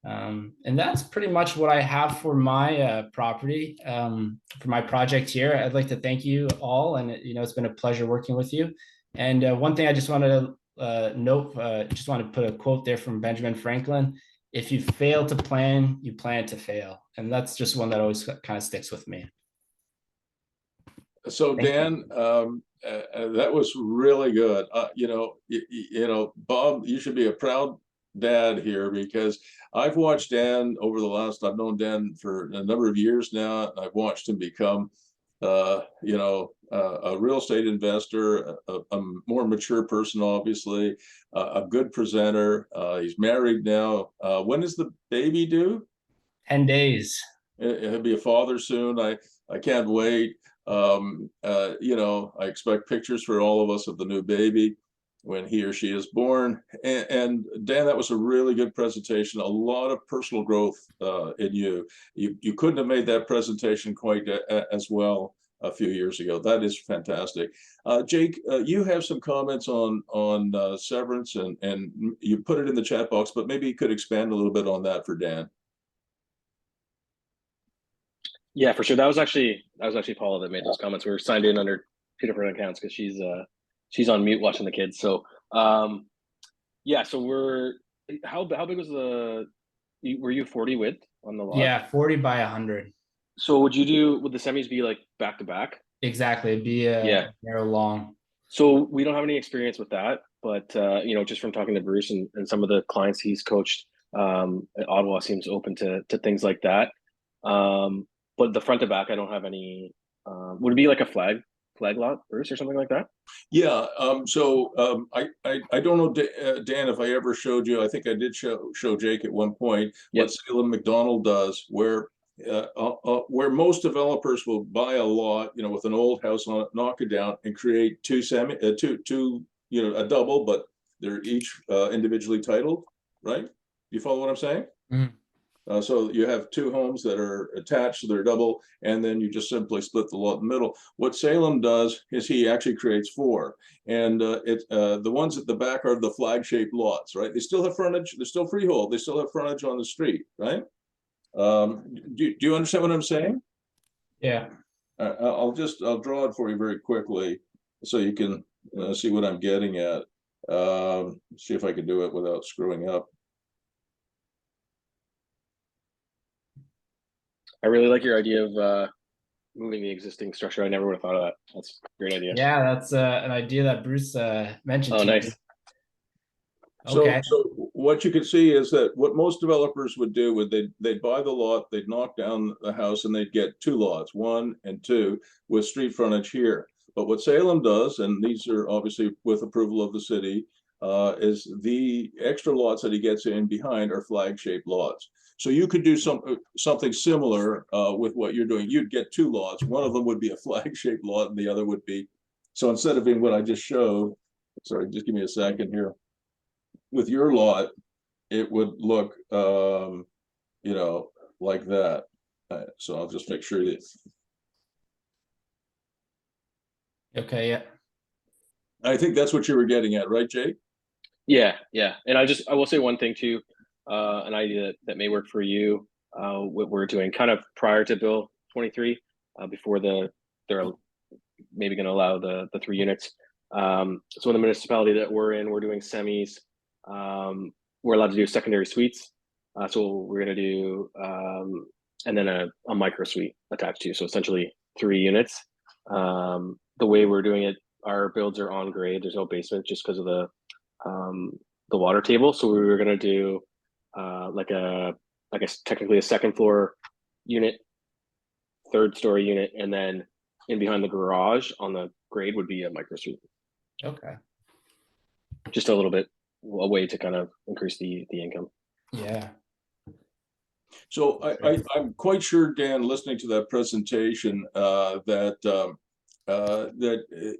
And that's pretty much what I have for my property, for my project here. I'd like to thank you all, and it's been a pleasure working with you. And one thing I just wanted to note, just want to put a quote there from Benjamin Franklin. If you fail to plan, you plan to fail. And that's just one that always kind of sticks with me. So Dan, that was really good. You know, Bob, you should be a proud dad here, because I've watched Dan over the last, I've known Dan for a number of years now. I've watched him become, you know, a real estate investor, a more mature person, obviously, a good presenter. He's married now. When is the baby due? 10 days. He'll be a father soon. I can't wait. You know, I expect pictures for all of us of the new baby when he or she is born. And Dan, that was a really good presentation. A lot of personal growth in you. You couldn't have made that presentation quite as well a few years ago. That is fantastic. Jake, you have some comments on severance, and you put it in the chat box, but maybe you could expand a little bit on that for Dan. Yeah, for sure. That was actually Paula that made those comments. We were signed in under 2 different accounts because she's on mute watching the kids. So yeah, so how big was were you 40 width on the lot? Yeah, 40 by 100. So would the semis be like back to back? Exactly. It'd be a narrow long. So we don't have any experience with that, but you know, just from talking to Bruce and some of the clients he's coached, Ottawa seems open to things like that. But the front to back, I don't have any. Would it be like a flag lot, Bruce, or something like that? Yeah. I don't know, Dan, if I ever showed you. I think I did show Jake at one point. Yep. What Salem McDonald does, where most developers will buy a lot, you know, with an old house on it, knock it down, and create two, you know, a double, but they're each individually titled, right? You follow what I'm saying? Mm-hmm. So you have 2 homes that are attached to their double, and then you just simply split the lot in the middle. What Salem does is he actually creates 4, and the ones at the back are the flag-shaped lots, right? They still have frontage, they're still freehold, they still have frontage on the street, right? Do you understand what I'm saying? Yeah. I'll draw it for you very quickly so you can see what I'm getting at. See if I can do it without screwing up. I really like your idea of moving the existing structure. I never would have thought of that. That's a great idea. Yeah, that's an idea that Bruce mentioned. Oh, nice. Okay. So what you can see is that what most developers would do would they'd buy the lot, they'd knock down the house, and they'd get 2 lots, 1 and 2, with street frontage here. But what Salem does, and these are obviously with approval of the city, is the extra lots that he gets in behind are flag-shaped lots. So you could do something similar with what you're doing. You'd get 2 lots. One of them would be a flag-shaped lot, and the other would be. So instead of being what I just showed, sorry, just give me a second here. With your lot, it would look, you know, like that. So I'll just make sure that. Okay. Yeah. I think that's what you were getting at, right, Jake? Yeah. And I will say one thing too, an idea that may work for you. What we're doing kind of prior to Bill 23, before they're maybe going to allow the 3 units. So in the municipality that we're in, we're doing semis. We're allowed to do secondary suites. So we're going to do, and then a micro suite attached to. So essentially 3 units. The way we're doing it, our builds are on grade. There's no basement just because of the water table. So we were going to do like I guess technically a 2nd floor unit, 3rd story unit, and then in behind the garage on the grade would be a micro suite. Okay. Just a little bit, a way to kind of increase the income. Yeah. So I'm quite sure, Dan, listening to that presentation, that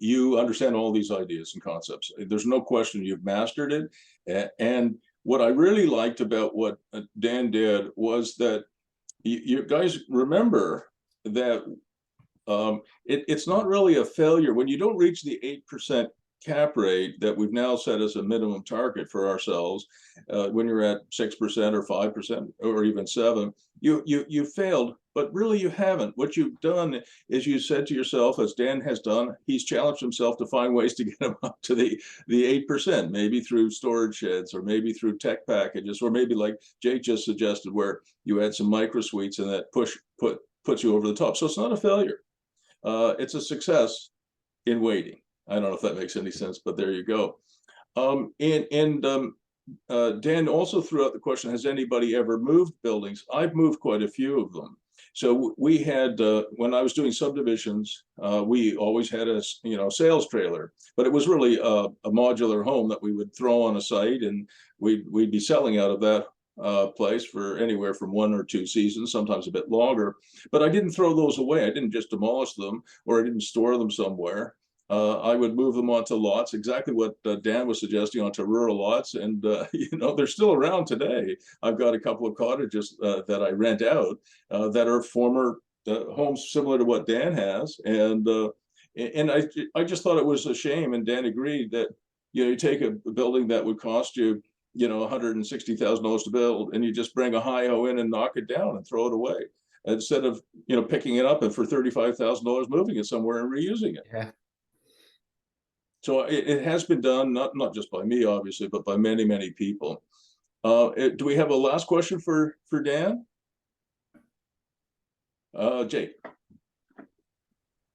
you understand all these ideas and concepts. There's no question you've mastered it. And what I really liked about what Dan did was that you guys remember that it's not really a failure when you don't reach the 8% cap rate that we've now set as a minimum target for ourselves. When you're at 6% or 5% or even 7%, you failed but really you haven't. What you've done is you said to yourself, as Dan has done, he's challenged himself to find ways to get him up to the 8%, maybe through storage sheds, or maybe through tech packages, or maybe like Jake just suggested, where you add some micro suites and that puts you over the top. So it's not a failure. It's a success in waiting. I don't know if that makes any sense, but there you go. Dan also threw out the question, has anybody ever moved buildings? I've moved quite a few of them. So we had, when I was doing subdivisions, we always had a sales trailer, but it was really a modular home that we would throw on a site, and we'd be selling out of that place for anywhere from 1 or 2 seasons, sometimes a bit longer. But I didn't throw those away. I didn't just demolish them, or I didn't store them somewhere. I would move them onto lots, exactly what Dan was suggesting, onto rural lots. And, they're still around today. I've got a couple of cottages that I rent out that are former homes similar to what Dan has. And I just thought it was a shame, and Dan agreed, that, you take a building that would cost you, $160,000 to build, and you just bring a hi-ho in and knock it down and throw it away, instead of, picking it up and for $35,000 moving it somewhere and reusing it. Yeah. So it has been done, not just by me, obviously, but by many, many people. Do we have a last question for Dan? Jake.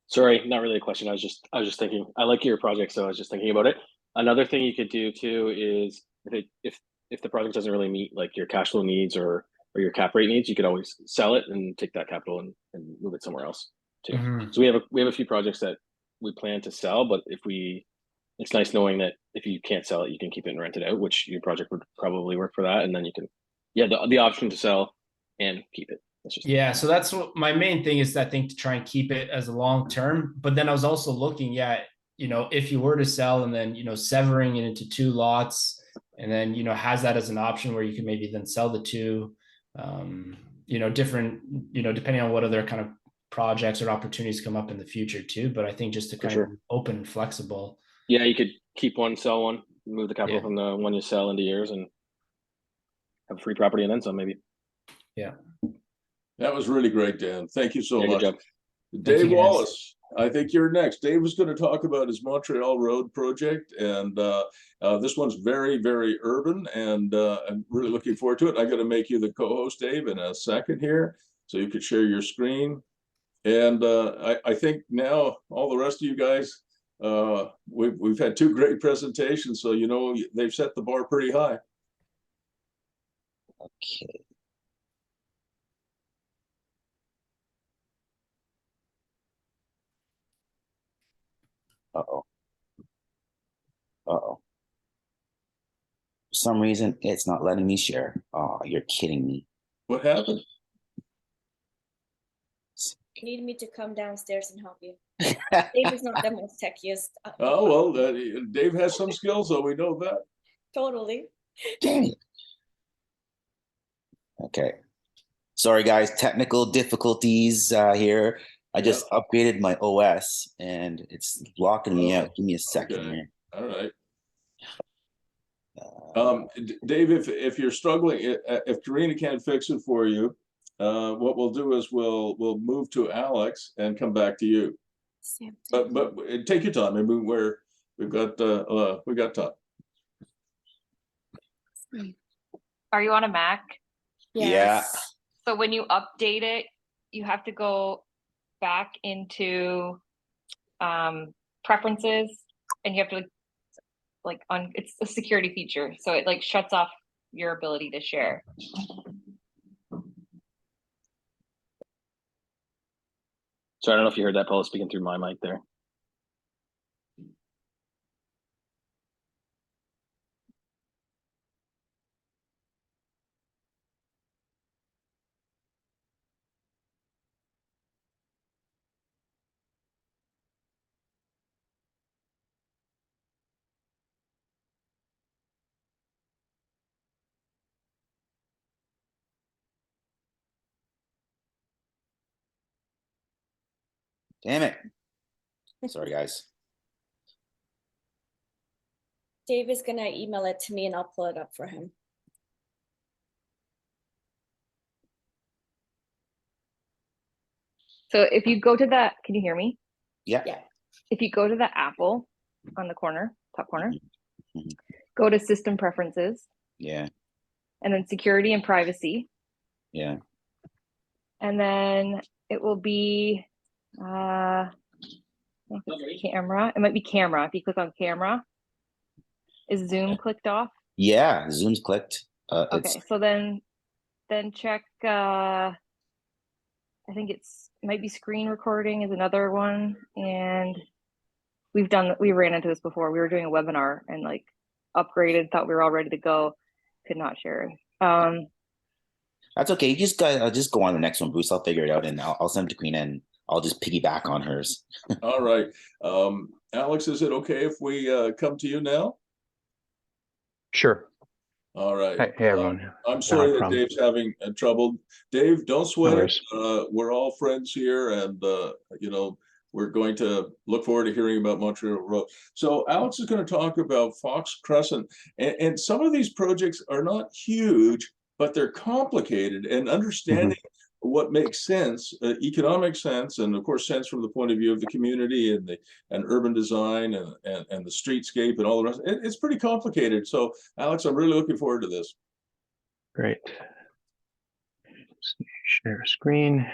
Sorry, not really a question. I was just thinking, I like your project, so I was just thinking about it. Another thing you could do too is, if the project doesn't really meet like your cash flow needs or your cap rate needs, you could always sell it and take that capital and move it somewhere else too. Mhm. So we have a few projects that we plan to sell, but it's nice knowing that if you can't sell it, you can keep it and rent it out, which your project would probably work for that. And then you can, the option to sell and keep it. Yeah, so that's what my main thing is, I think, to try and keep it as a long term. But then I was also looking at, if you were to sell and then, severing it into 2 lots, and then, has that as an option where you can maybe then sell the 2, different, depending on what other kind of projects or opportunities come up in the future too. But I think just to kind of open and flexible. Yeah, you could keep one, sell one, move the capital from the one you sell into yours, and have free property and then some, maybe. Yeah. That was really great, Dan. Thank you so much. Good job. Dave Wallace, I think you're next. Dave was going to talk about his Montreal Road project, and this one's very, very urban, and I'm really looking forward to it. I got to make you the co-host, Dave, in a second here, so you could share your screen. And I think now all the rest of you guys, we've had 2 great presentations, so they've set the bar pretty high. Okay. Uh-oh. Uh-oh. For some reason, it's not letting me share. Oh, you're kidding me. What happened? You need me to come downstairs and help you. Dave is not the most techiest. Oh, well, Dave has some skills, though. We know that. Totally. Dang it. Okay. Sorry, guys. Technical difficulties here. I just upgraded my OS, and it's blocking me out. Give me a second here. All right. Dave, if you're struggling, if Carina can't fix it for you, what we'll do is we'll move to Alex and come back to you. But take your time. I mean, we've got time. Are you on a Mac? Yes. Yeah. So when you update it, you have to go back into preferences, and you have to it's a security feature, so it shuts off your ability to share. So I don't know if you heard that, Paula, speaking through my mic there. Damn it. Sorry, guys. Dave is gonna email it to me and I'll pull it up for him. So if you go to the, can you hear me? Yeah. Yeah. If you go to the apple on the corner, top corner, Mhm. go to system preferences, Yeah. and then security and privacy. Yeah. And then it will be, I think it's camera. It might be camera. If you click on camera, is Zoom clicked off? Yeah. Zoom's clicked. Okay, so then check, I think it might be screen recording is another one. And we ran into this before. We were doing a webinar and like upgraded, thought we were all ready to go, could not share it. That's okay. You just just go on the next one, Bruce. I'll figure it out, and I'll send it to Queen, and I'll just piggyback on hers. All right. Alex, is it okay if we come to you now? Sure. All right. Hey everyone. I'm sorry No that problem. Dave's having trouble. Dave, don't sweat it. worries. We're all friends here, and you know, we're going to look forward to hearing about Montreal Road. So Alex is going to talk about Fox Crescent, and some of these projects are not huge, but they're complicated, and understanding what makes sense, economic sense, and of course sense from the point of view of the community and urban design and the streetscape and all the rest. It's pretty complicated. So Alex, I'm really looking forward to this. Great. Share screen.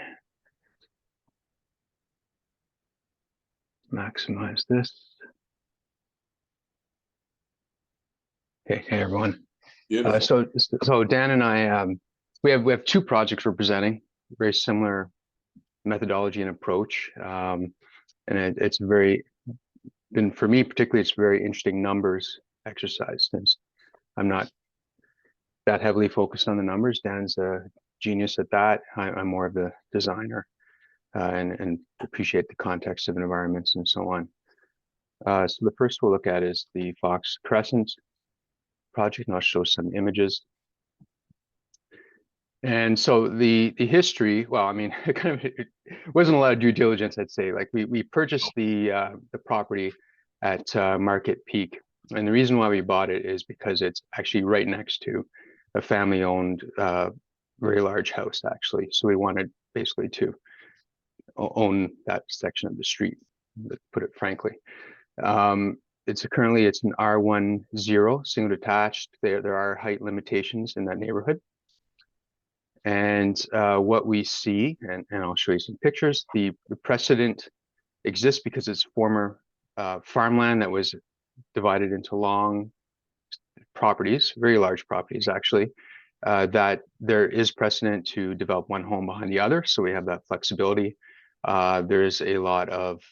Maximize this. Okay, hey everyone. Beautiful. So Dan and I, we have two projects we're presenting, very similar methodology and approach, and it's very, and for me particularly, it's very interesting numbers exercise, since I'm not that heavily focused on the numbers. Dan's a genius at that. I'm more of the designer, and appreciate the context of environments and so on. So the first we'll look at is the Fox Crescent project, and I'll show some images. And so the history, well, I mean, it wasn't a lot of due diligence, I'd say. Like we purchased the property at market peak, and the reason why we bought it is because it's actually right next to a family-owned, very large house, actually. So we wanted basically to own that section of the street, to put it frankly. Currently it's an R10 single detached. There are height limitations in that neighborhood. And what we see, and I'll show you some pictures, the precedent exists because it's former farmland that was divided into long properties, very large properties actually, that there is precedent to develop one home behind the other. So we have that flexibility. There's a lot of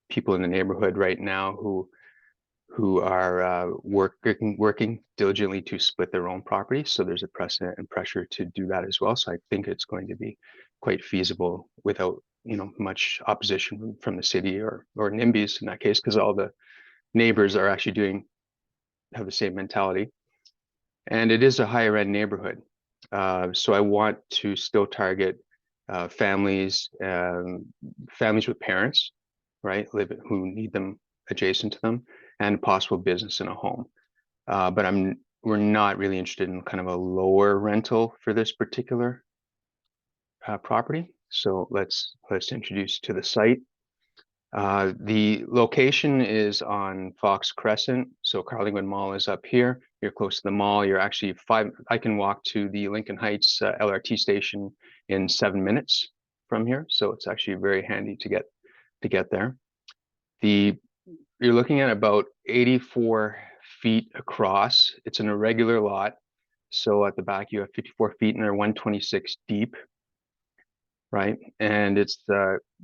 people in the neighborhood right now who are working diligently to split their own property. So there's a precedent and pressure to do that as well. So I think it's going to be quite feasible without, you know, much opposition from the city or NIMBYs in that case, because all the neighbors are actually have the same mentality. And it is a higher end neighborhood. So I want to still target families with parents, right, who need them adjacent to them, and possible business in a home. But we're not really interested in kind of a lower rental for this particular property. So let's introduce to the site. The location is on Fox Crescent. So Carlingwood Mall is up here. You're close to the mall. You're actually I can walk to the Lincoln Heights LRT station in 7 minutes from here. So it's actually very handy to get there. You're looking at about 84 feet across. It's an irregular lot. So at the back, you have 54 feet and they're 126 deep, right? And it's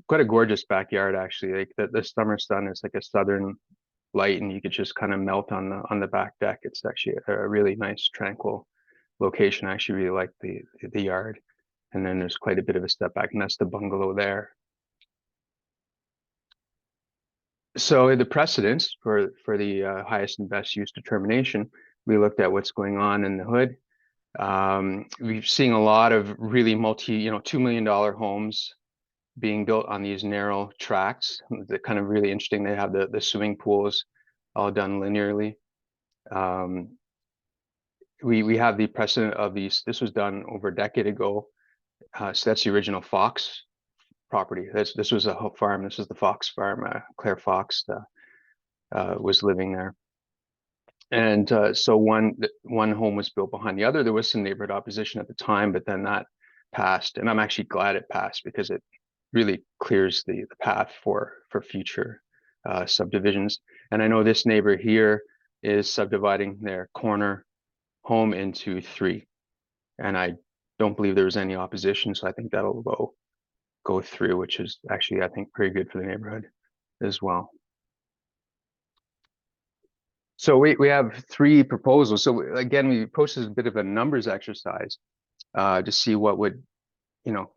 quite a gorgeous backyard, actually. Like the summer sun is like a southern light, and you could just kind of melt on the back deck. It's actually a really nice, tranquil location. I actually really like the yard. And then there's quite a bit of a step back, and that's the bungalow there. So the precedents for the highest and best use determination, we looked at what's going on in the hood. We've seen a lot of really $2 million homes being built on these narrow tracks. They're kind of really interesting. They have the swimming pools all done linearly. We have the precedent of these. This was done over a decade ago So that's the original Fox property. This was a farm. This is the Fox farm. Claire Fox was living there. And so one home was built behind the other. There was some neighborhood opposition at the time, but then that passed. And I'm actually glad it passed because it really clears the path for future subdivisions. And I know this neighbor here is subdividing their corner home into 3. And I don't believe there was any opposition. So I think that'll go through, which is actually, I think, pretty good for the neighborhood as well. So we have 3 proposals. So again, we posted a bit of a numbers exercise to see what would,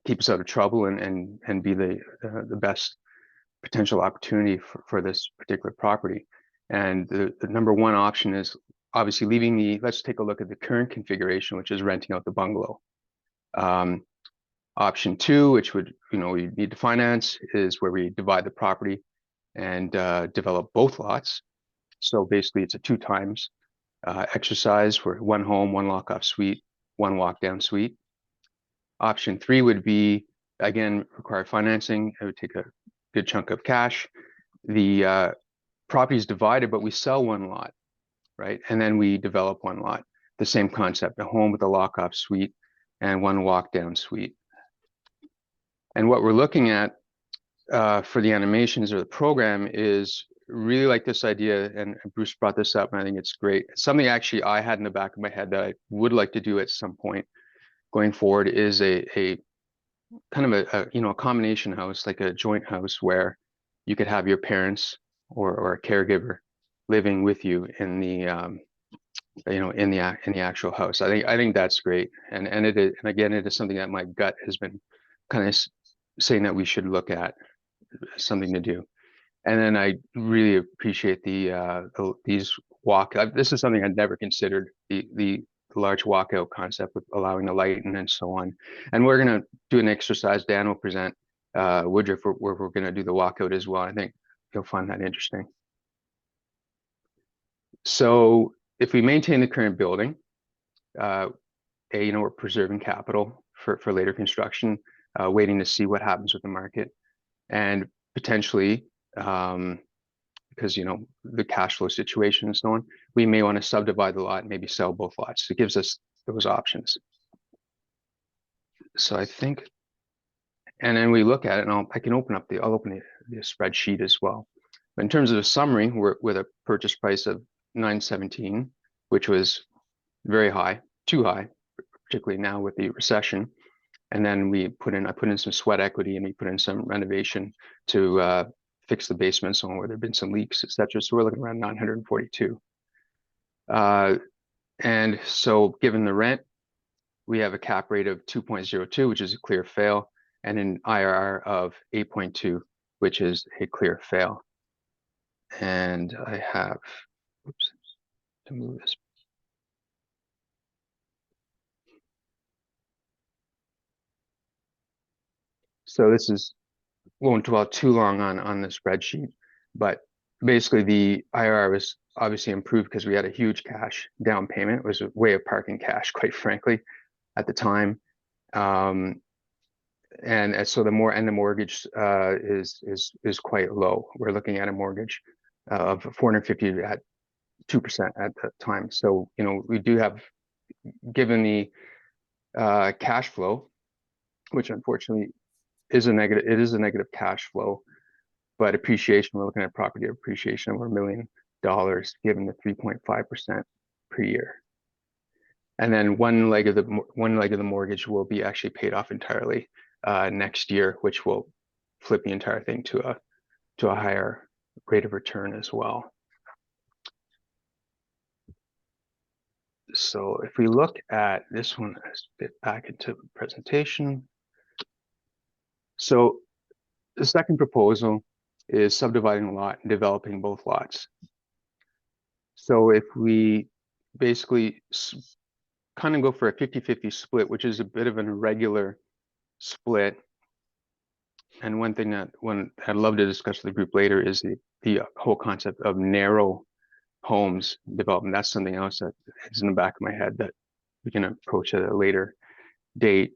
keep us out of trouble and be the best potential opportunity for this particular property. And the number 1 option is obviously leaving let's take a look at the current configuration, which is renting out the bungalow. Option 2, which would, we need to finance, is where we divide the property and develop both lots. So basically it's a 2 times exercise for 1 home, 1 lock-off suite, 1 walk-down suite. Option 3 would be, again, require financing. It would take a good chunk of cash. The property is divided, but we sell 1 lot, right? And then we develop 1 lot. The same concept, a home with a lock-off suite and 1 walk-down suite. And what we're looking at for the animations or the program is really like this idea, and Bruce brought this up, and I think it's great. Something actually I had in the back of my head that I would like to do at some point going forward is a kind of a combination house, like a joint house, where you could have your parents or a caregiver living with you in the in the actual house. I think that's great, and again, it is something that my gut has been kind of saying that we should look at, something to do. And then I really appreciate these this is something I'd never considered, the large walkout concept with allowing the light and so on. And we're going to do an exercise. Dan will present Woodroffe where we're going to do the walkout as well. I think you'll find that interesting. So if we maintain the current building, we're preserving capital for later construction, waiting to see what happens with the market, and potentially, because the cash flow situation and so on, we may want to subdivide the lot and maybe sell both lots. It gives us those options. So I think, and then we look at it, and I'll open the spreadsheet as well. But in terms of a summary, we're with a purchase price of $917, which was very high, too high, particularly now with the recession. And then I put in some sweat equity, and we put in some renovation to fix the basements on where there've been some leaks, etc. So we're looking around 942. And so given the rent, we have a cap rate of 2.02, which is a clear fail, and an IRR of 8.2, which is a clear fail. And I have, to move this. So this won't dwell too long on the spreadsheet, but basically the IRR was obviously improved because we had a huge cash down payment. It was a way of parking cash, quite frankly, at the time. And so the mortgage is quite low. We're looking at a mortgage of 450 at 2% at the time. So we do have, given the cash flow, which unfortunately is a negative. It is a negative cash flow, but appreciation, we're looking at property appreciation of $1 million given the 3.5% per year. And then one leg of the mortgage will be actually paid off entirely next year, which will flip the entire thing to a higher rate of return as well. So if we look at this one, let's get back into the presentation. So the second proposal is subdividing a lot and developing both lots. So if we basically kind of go for a 50-50 split, which is a bit of an irregular split. And one thing that I'd love to discuss with the group later is the whole concept of narrow homes development. That's something else that is in the back of my head that we can approach at a later date.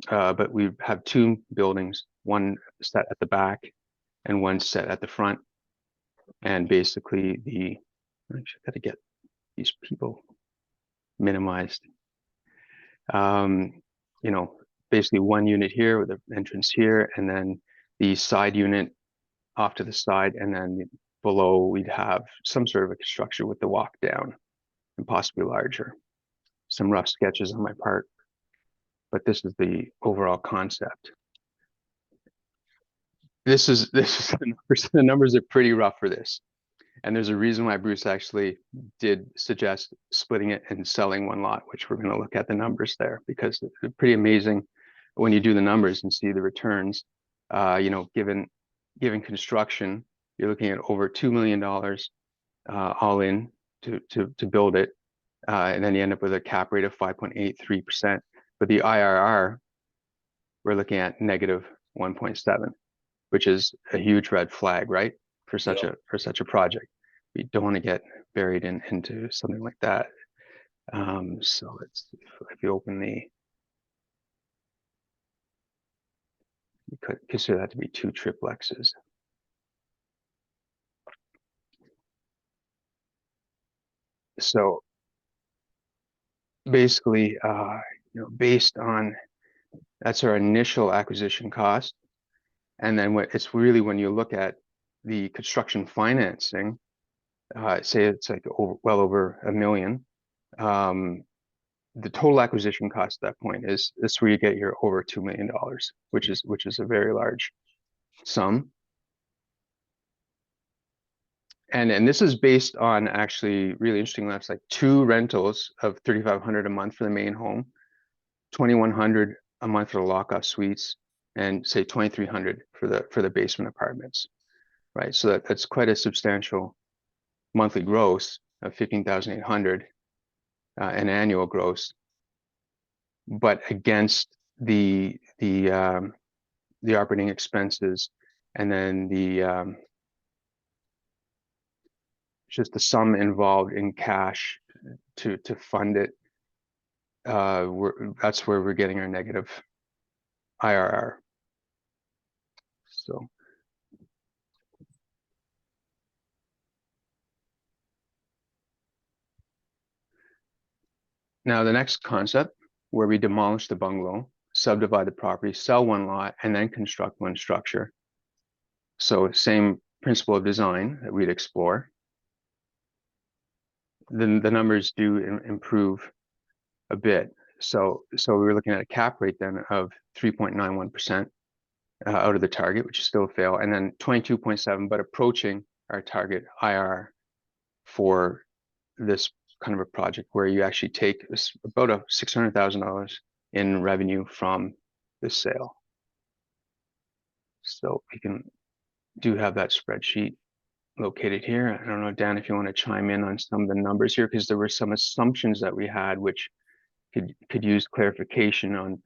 but we have two buildings, one set at the back and one set at the front. And basically I actually got to get these people minimized. You know, basically one unit here with an entrance here, and then the side unit off to the side, and then below we'd have some sort of a structure with the walk down and possibly larger. Some rough sketches on my part, but this is the overall concept. This is the numbers. The numbers are pretty rough for this. And there's a reason why Bruce actually did suggest splitting it and selling one lot, which we're going to look at the numbers there, because they're pretty amazing when you do the numbers and see the returns. You know, given construction, you're looking at over $2 million all in to build it. And then you end up with a cap rate of 5.83%. But the IRR, we're looking at negative 1.7, which is a huge red flag, right? For such a project. We don't want to get buried into something like that. So let's, if you open you could consider that to be 2 triplexes. So basically, you know, based on, that's our initial acquisition cost. And then it's really when you look at the construction financing, say it's like well over $1 million. The total acquisition cost at that point is where you get your over $2 million, which is a very large sum. And this is based on actually really interesting. That's like 2 rentals of $3,500 a month for the main home, $2,100 a month for the lockoff suites, and say $2,300 for the basement apartments. Right, so that's quite a substantial monthly gross of $15,800, an annual gross. But against the operating expenses, and then just the sum involved in cash to fund it, that's where we're getting our negative IRR. So. Now, the next concept, where we demolish the bungalow, subdivide the property, sell one lot, and then construct one structure. So same principle of design that we'd explore. Then the numbers do improve a bit. So we were looking at a cap rate then of 3.91% out of the target, which is still a fail, and then 22.7, but approaching our target IRR for this kind of a project, where you actually take about $600,000 in revenue from the sale. So we do have that spreadsheet located here. I don't know, Dan, if you want to chime in on some of the numbers here, because there were some assumptions that we had which could use clarification on.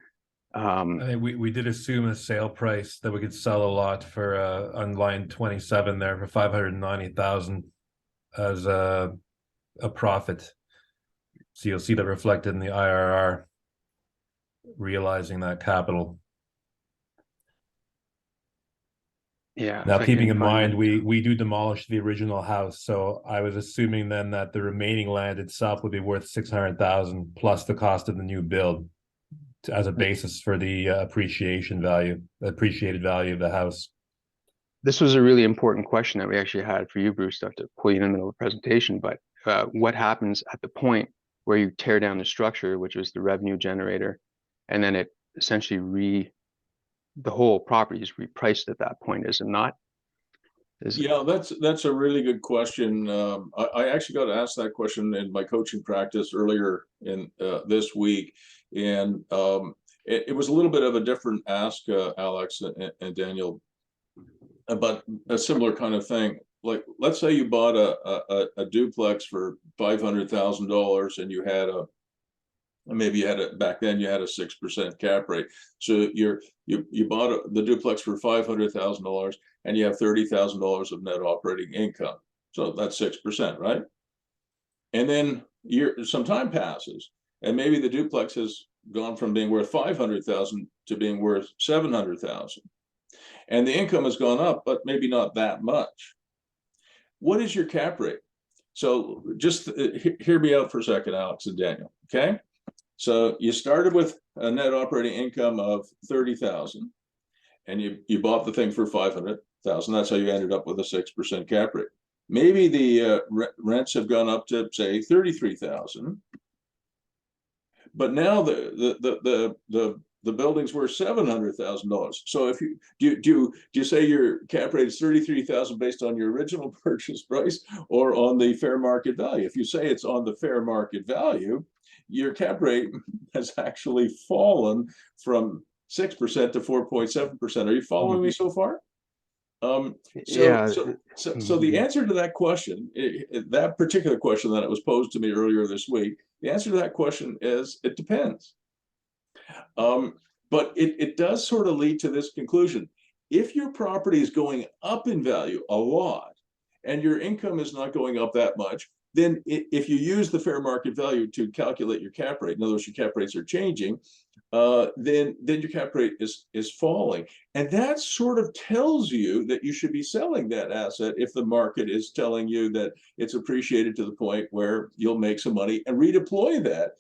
I think we did assume a sale price that we could sell a lot for on line 27 there for $590,000 as a profit. So you'll see that reflected in the IRR, realizing that capital. Yeah. Now, keeping in mind, we do demolish the original house, so I was assuming then that the remaining land itself would be worth $600,000 plus the cost of the new build as a basis for the appreciated value of the house. This was a really important question that we actually had for you, Bruce, not to pull you in the middle of the presentation, but what happens at the point where you tear down the structure, which was the revenue generator, and then it essentially the whole property is repriced at that point, is it not? Yeah, that's a really good question. I actually got asked that question in my coaching practice earlier in this week, and it was a little bit of a different ask, Alex and Daniel, but a similar kind of thing. Like, let's say you bought a duplex for $500,000, and you had back then you had a 6% cap rate. So you bought the duplex for $500,000, and you have $30,000 of net operating income. So that's 6%, right? And then some time passes, and maybe the duplex has gone from being worth 500,000 to being worth 700,000. And the income has gone up, but maybe not that much. What is your cap rate? So just hear me out for a second, Alex and Daniel, okay? So you started with a net operating income of 30,000 and you bought the thing for 500,000. That's how you ended up with a 6% cap rate. Maybe the rents have gone up to say 33,000, but now the building's worth $700,000. So if you do you say your cap rate is 33,000 based on your original purchase price or on the fair market value? If you say it's on the fair market value, your cap rate has actually fallen from 6% to 4.7%. Are you following me so far? So the answer to that question, that particular question that was posed to me earlier this week, the answer to that question is it depends. But it does sort of lead to this conclusion. If your property is going up in value a lot and your income is not going up that much, then if you use the fair market value to calculate your cap rate, in other words, your cap rates are changing, then your cap rate is falling. And that sort of tells you that you should be selling that asset if the market is telling you that it's appreciated to the point where you'll make some money and redeploy that.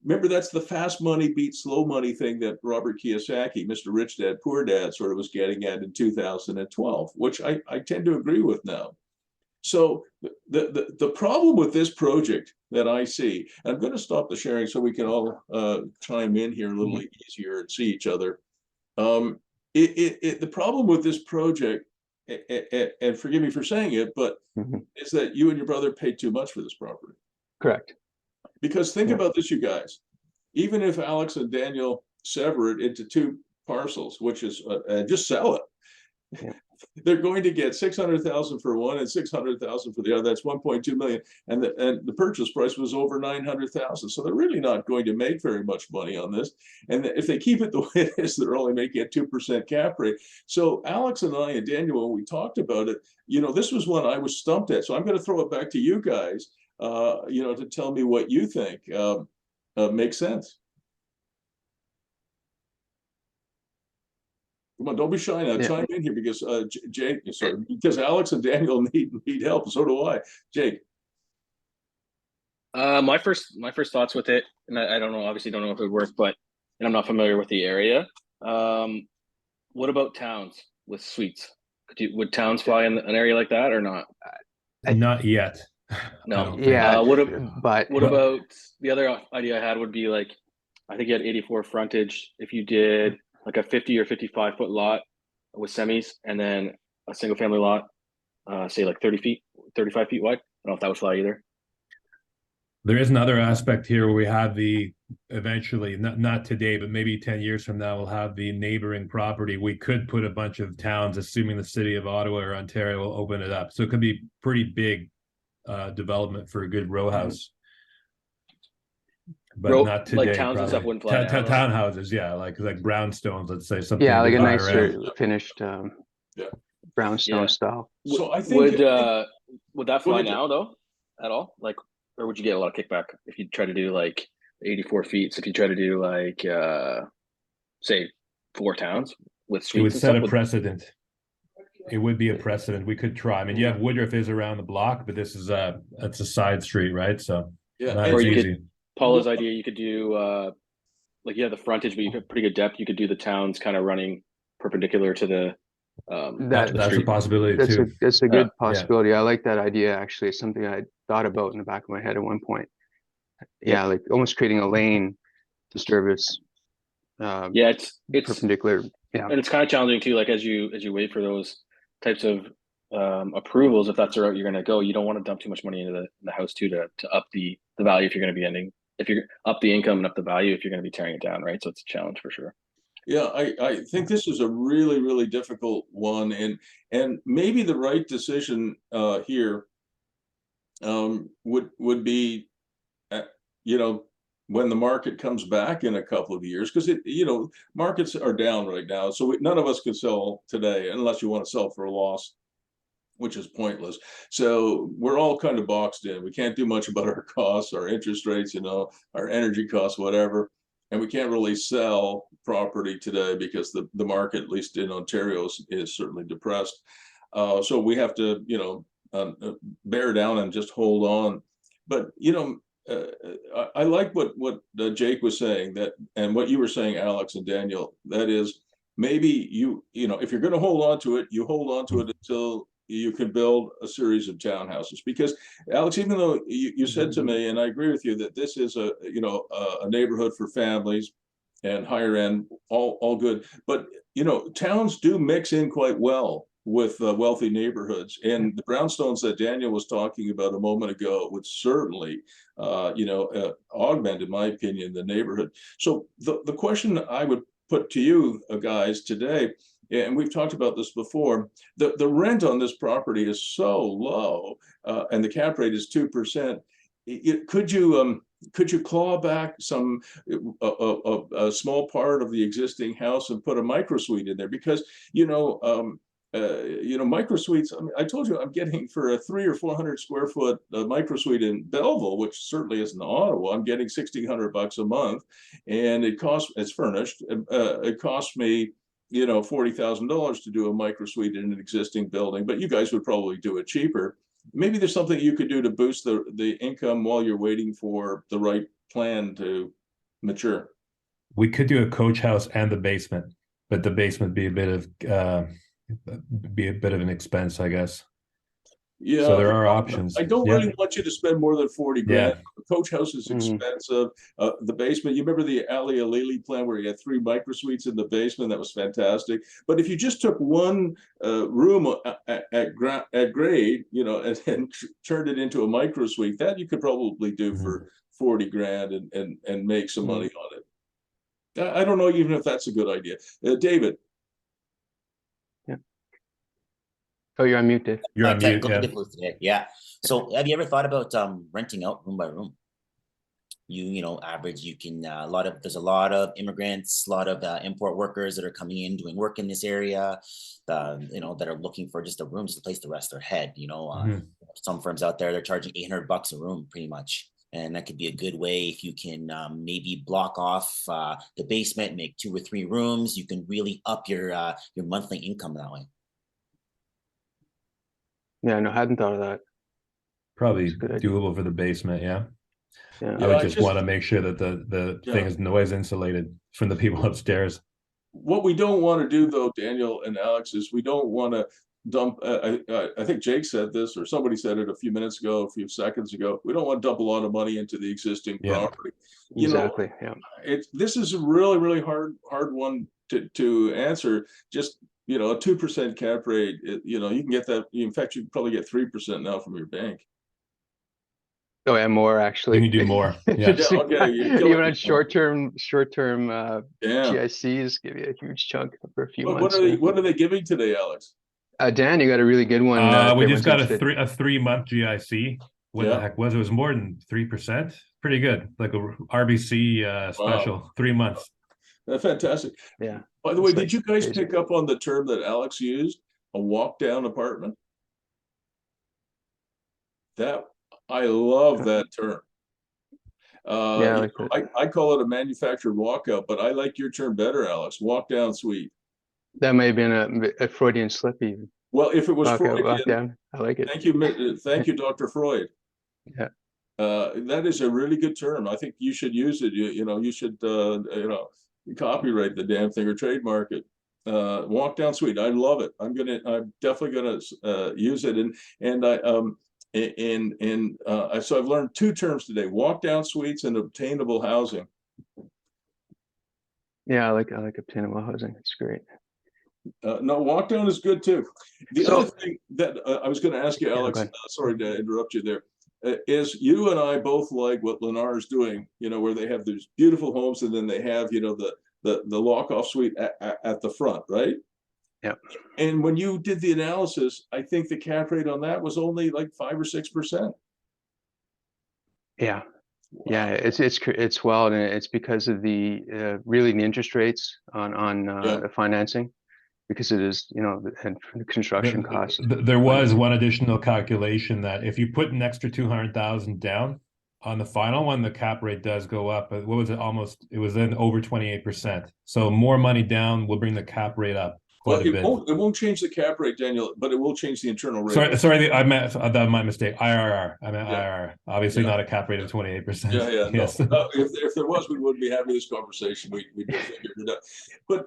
Remember, that's the fast money beats slow money thing that Robert Kiyosaki, Mr. Rich Dad, Poor Dad, sort of was getting at in 2012, which I tend to agree with now. So the problem with this project that I see, and I'm going to stop the sharing so we can all chime in here a little easier and see each other. The problem with this project, and forgive me for saying it, but is that you and your brother paid too much for this property. Correct. Because think about this, you guys. Even if Alex and Daniel sever it into two parcels, which is just sell it, they're going to get 600,000 for one and 600,000 for the other. That's 1.2 million, and the purchase price was over 900,000. So they're really not going to make very much money on this. And if they keep it the way it is, they're only making a 2% cap rate. So Alex and I and Daniel, when we talked about it, this was one I was stumped at. So I'm going to throw it back to you guys, to tell me what you think makes sense. Come on, don't be shy now. Chime in here because Jake, sorry, because Alex and Daniel need help. So do I. Jake. My first thoughts with it, and I don't know, obviously don't know if it would work, but and I'm not familiar with the area. What about towns with suites? Would towns fly in an area like that or not? Not yet. No. Yeah. What about the other idea I had would be like, I think you had 84 frontage. If you did like a 50 or 55 foot lot with semis and then a single family lot, say like 30 feet, 35 feet wide. I don't know if that would fly either. There is another aspect here where we have eventually, not today, but maybe 10 years from now, we'll have the neighboring property. We could put a bunch of towns, assuming the city of Ottawa or Ontario will open it up. So it could be pretty big development for a good row house. But not today. Like towns and stuff wouldn't fly. Townhouses, yeah, like brownstones, let's say something. Yeah, like a nicer finished brownstone style. So I think would that fly now though, at all? Like, or would you get a lot of kickback if you try to do like 84 feet? So if you try to do like say 4 towns with suites, it would set a precedent. It would be a precedent. We could try. I mean, you have Woodroffe is around the block, but this is it's a side street, right? So yeah, or you could, Paula's idea, you could do like you have the frontage, but you have pretty good depth. You could do the towns kind of running perpendicular to the that's a possibility too. That's a good possibility. I like that idea. Actually, it's something I thought about in the back of my head at one point. Yeah, like almost creating a lane to service. It's perpendicular. Yeah, and it's kind of challenging too. Like as you wait for those types of approvals, if that's the route you're going to go, you don't want to dump too much money into the house too to up the value if you're going to be if you're up the income and up the value if you're going to be tearing it down, right? So it's a challenge for sure. Yeah, I think this is a really, really difficult one, and maybe the right decision here would be, when the market comes back in a couple of years, because markets are down right now, so none of us can sell today unless you want to sell for a loss, which is pointless. So we're all kind of boxed in. We can't do much about our costs, our interest rates, our energy costs, whatever. and we can't really sell property today because the market, at least in Ontario, is certainly depressed. So we have to, bear down and just hold on. But I like what Jake was saying, that, and what you were saying, Alex and Daniel. That is, maybe if you're going to hold on to it, you hold on to it until you can build a series of townhouses. Because Alex, even though you said to me, and I agree with you, that this is a neighborhood for families and higher end, all good, but towns do mix in quite well with wealthy neighborhoods, and the brownstones that Daniel was talking about a moment ago would certainly augment, in my opinion, the neighborhood. So the question I would put to you guys today, and we've talked about this before, the rent on this property is so low, and the cap rate is 2%. Could you claw back a small part of the existing house and put a micro suite in there? Because micro suites, I told you I'm getting for a 300 or 400 square foot micro suite in Belleville, which certainly isn't Ottawa, I'm getting $1,600 a month, and it's furnished. It costs me $40,000 to do a micro suite in an existing building, but you guys would probably do it cheaper. Maybe there's something you could do to boost the income while you're waiting for the right plan to mature. We could do a coach house and the basement, but the basement be a bit of an expense, I guess. Yeah, so there are options. I don't really want you to spend more than 40 grand. The coach house is expensive. The basement, you remember the Ali Alili plan where you had 3 micro suites in the basement? That was fantastic. But if you just took one room at grade, and turned it into a micro suite, that you could probably do for 40 grand and make some money on it. I don't know even if that's a good idea. David. Oh, you're on mute, Dave. You're on mute. Yeah. So have you ever thought about renting out room by room? Average, you can there's a lot of immigrants, a lot of import workers that are coming in doing work in this area, that are looking for just a room, just a place to rest their head. Some firms out there, they're charging $800 a room pretty much. And that could be a good way if you can maybe block off the basement, make 2 or 3 rooms. You can really up your monthly income that way. Yeah, no, I hadn't thought of that. Probably doable for the basement, yeah. I would just want to make sure that the thing is noise insulated from the people upstairs. What we don't want to do, though, Daniel and Alex, is we don't want to dump, I think Jake said this, or somebody said it a few seconds ago, we don't want to dump a lot of money into the existing property. Exactly, This is a really, really hard one to answer. Just, a 2% cap rate, you can get that. In fact, you can probably get 3% now from your bank. Oh, and more actually. You can do more. Yeah. Even on short-term GICs give you a huge chunk for a few months. What are they giving today, Alex? Dan, you got a really good one. We just got a 3-month GIC. What the heck was it? It was more than 3%. Pretty good, like a RBC special. Wow. 3 months. That's fantastic. Yeah. By the way, did you guys pick up on the term that Alex used? A walk-down apartment? I love that term. I call it a manufactured walkout, but I like your term better, Alex. Walk-down suite. That may have been a Freudian slip even. Well, if it was Freudian, I like it. Thank you, Dr. Freud. Yeah. That is a really good term. I think you should use it. You should copyright the damn thing or trademark it. Walk down suite. I love it. I'm definitely gonna use it. So I've learned 2 terms today: walk down suites and obtainable housing. Yeah, I like obtainable housing. It's great. No, walk down is good too. The other thing that I was going to ask you, Alex, sorry to interrupt you there, is you and I both like what Lennar is doing, where they have these beautiful homes and then they have, the lock-off suite at the front, right? Yeah. And when you did the analysis, I think the cap rate on that was only like 5 or 6%. Yeah. Wow. Yeah, it's wild, and it's because of the really the interest rates on the financing, because it is, and the construction costs. There was one additional calculation that if you put an extra 200,000 down On the final one, the cap rate does go up, but what was it? It was then over 28%. So more money down will bring the cap rate up Well, quite a bit. it won't change the cap rate, Daniel, but it will change the internal rate. Sorry, I meant that my mistake. IRR. I meant Yeah. IRR. Obviously Yeah. not a cap rate of 28%. Yeah, Yes. no. If there was, we wouldn't be having this conversation. We'd have figured it out. But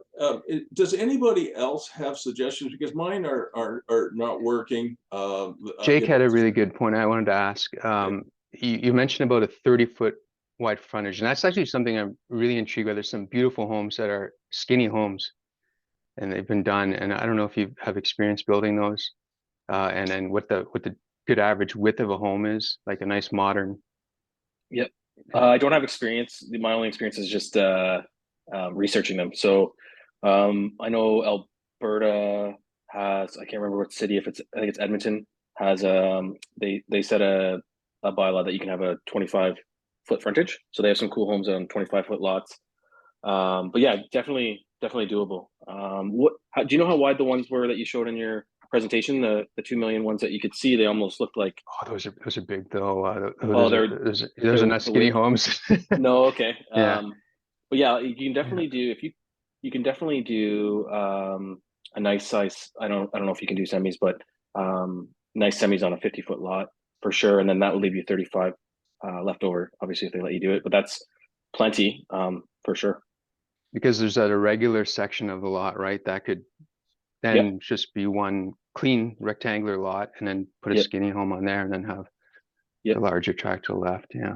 does anybody else have suggestions? Because mine are not working. Jake you had know, a really good point I wanted to ask. You mentioned about a 30-foot wide frontage, and that's actually something I'm really intrigued by. There's some beautiful homes that are skinny homes, and they've been done. And I don't know if you have experience building those, and then what the good average width of a home is, like a nice modern. Yep. I don't have experience. My only experience is just researching them. So I know Alberta has, I can't remember what city, I think it's Edmonton, has they set a bylaw that you can have a 25-foot frontage. So they have some cool homes on 25-foot lots. But yeah, definitely doable. Do you know how wide the ones were that you showed in your presentation? The 2 million ones that you could see, they almost looked like. Oh, those are big though. Those are not skinny homes. No, okay. Yeah. But yeah, you can definitely do, you can definitely do a nice size. I don't know if you can do semis, but nice semis on a 50-foot lot for sure. And then that will leave you 35 left over, obviously, if they let you do it. But that's plenty for sure. Because there's that irregular section of the lot, right? That could then just be one clean rectangular lot, and then put a skinny home on there, and then have the larger tract to the left. Yeah.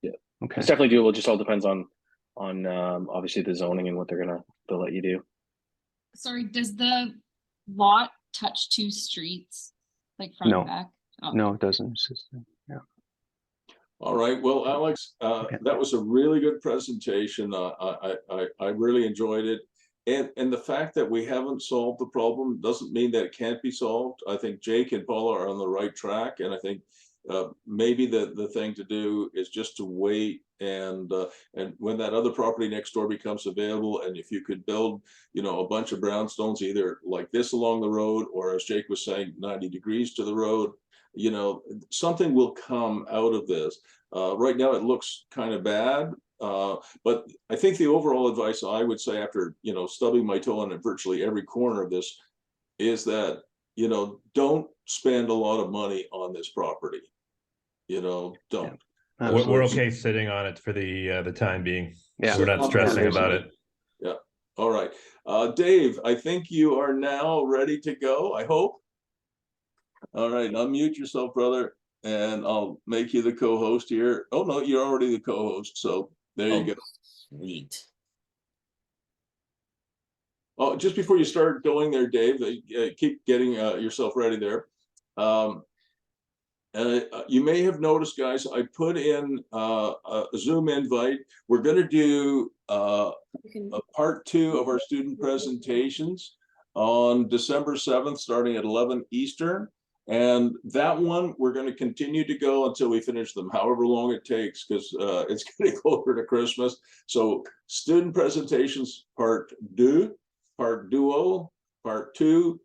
Yeah. Okay. It's definitely doable. It just all depends on obviously the zoning and what they'll let you do. Sorry, does the lot touch two streets, like front and back? Oh. No, it doesn't. Yeah. All right. Well, Alex, that was a really good presentation. I really enjoyed it. And the fact that we haven't solved the problem doesn't mean that it can't be solved. I think Jake and Paula are on the right track. And I think maybe the thing to do is just to wait, and when that other property next door becomes available, and if you could build, a bunch of brownstones, either like this along the road, or as Jake was saying, 90 degrees to the road, something will come out of this. Right now it looks kind of bad, but I think the overall advice I would say, after stubbing my toe on virtually every corner of this, is that don't spend a lot of money on this property. Don't. Yeah. We're okay sitting on it for the time being. Yeah, we're not stressing about it. Yeah. All right, Dave, I think you are now ready to go, I hope. All right, unmute yourself, brother, and I'll make you the co-host here. Oh no, you're already the co-host, so there you go. Sweet. Oh, just before you start going there, Dave, keep getting yourself ready there. You may have noticed, guys, I put in a Zoom invite. We're going to do a part 2 of our student presentations on December 7th, starting at 11 Eastern. And that one, we're going to continue to go until we finish them, however long it takes, because it's getting closer to Christmas. So student presentations part 2, part 2,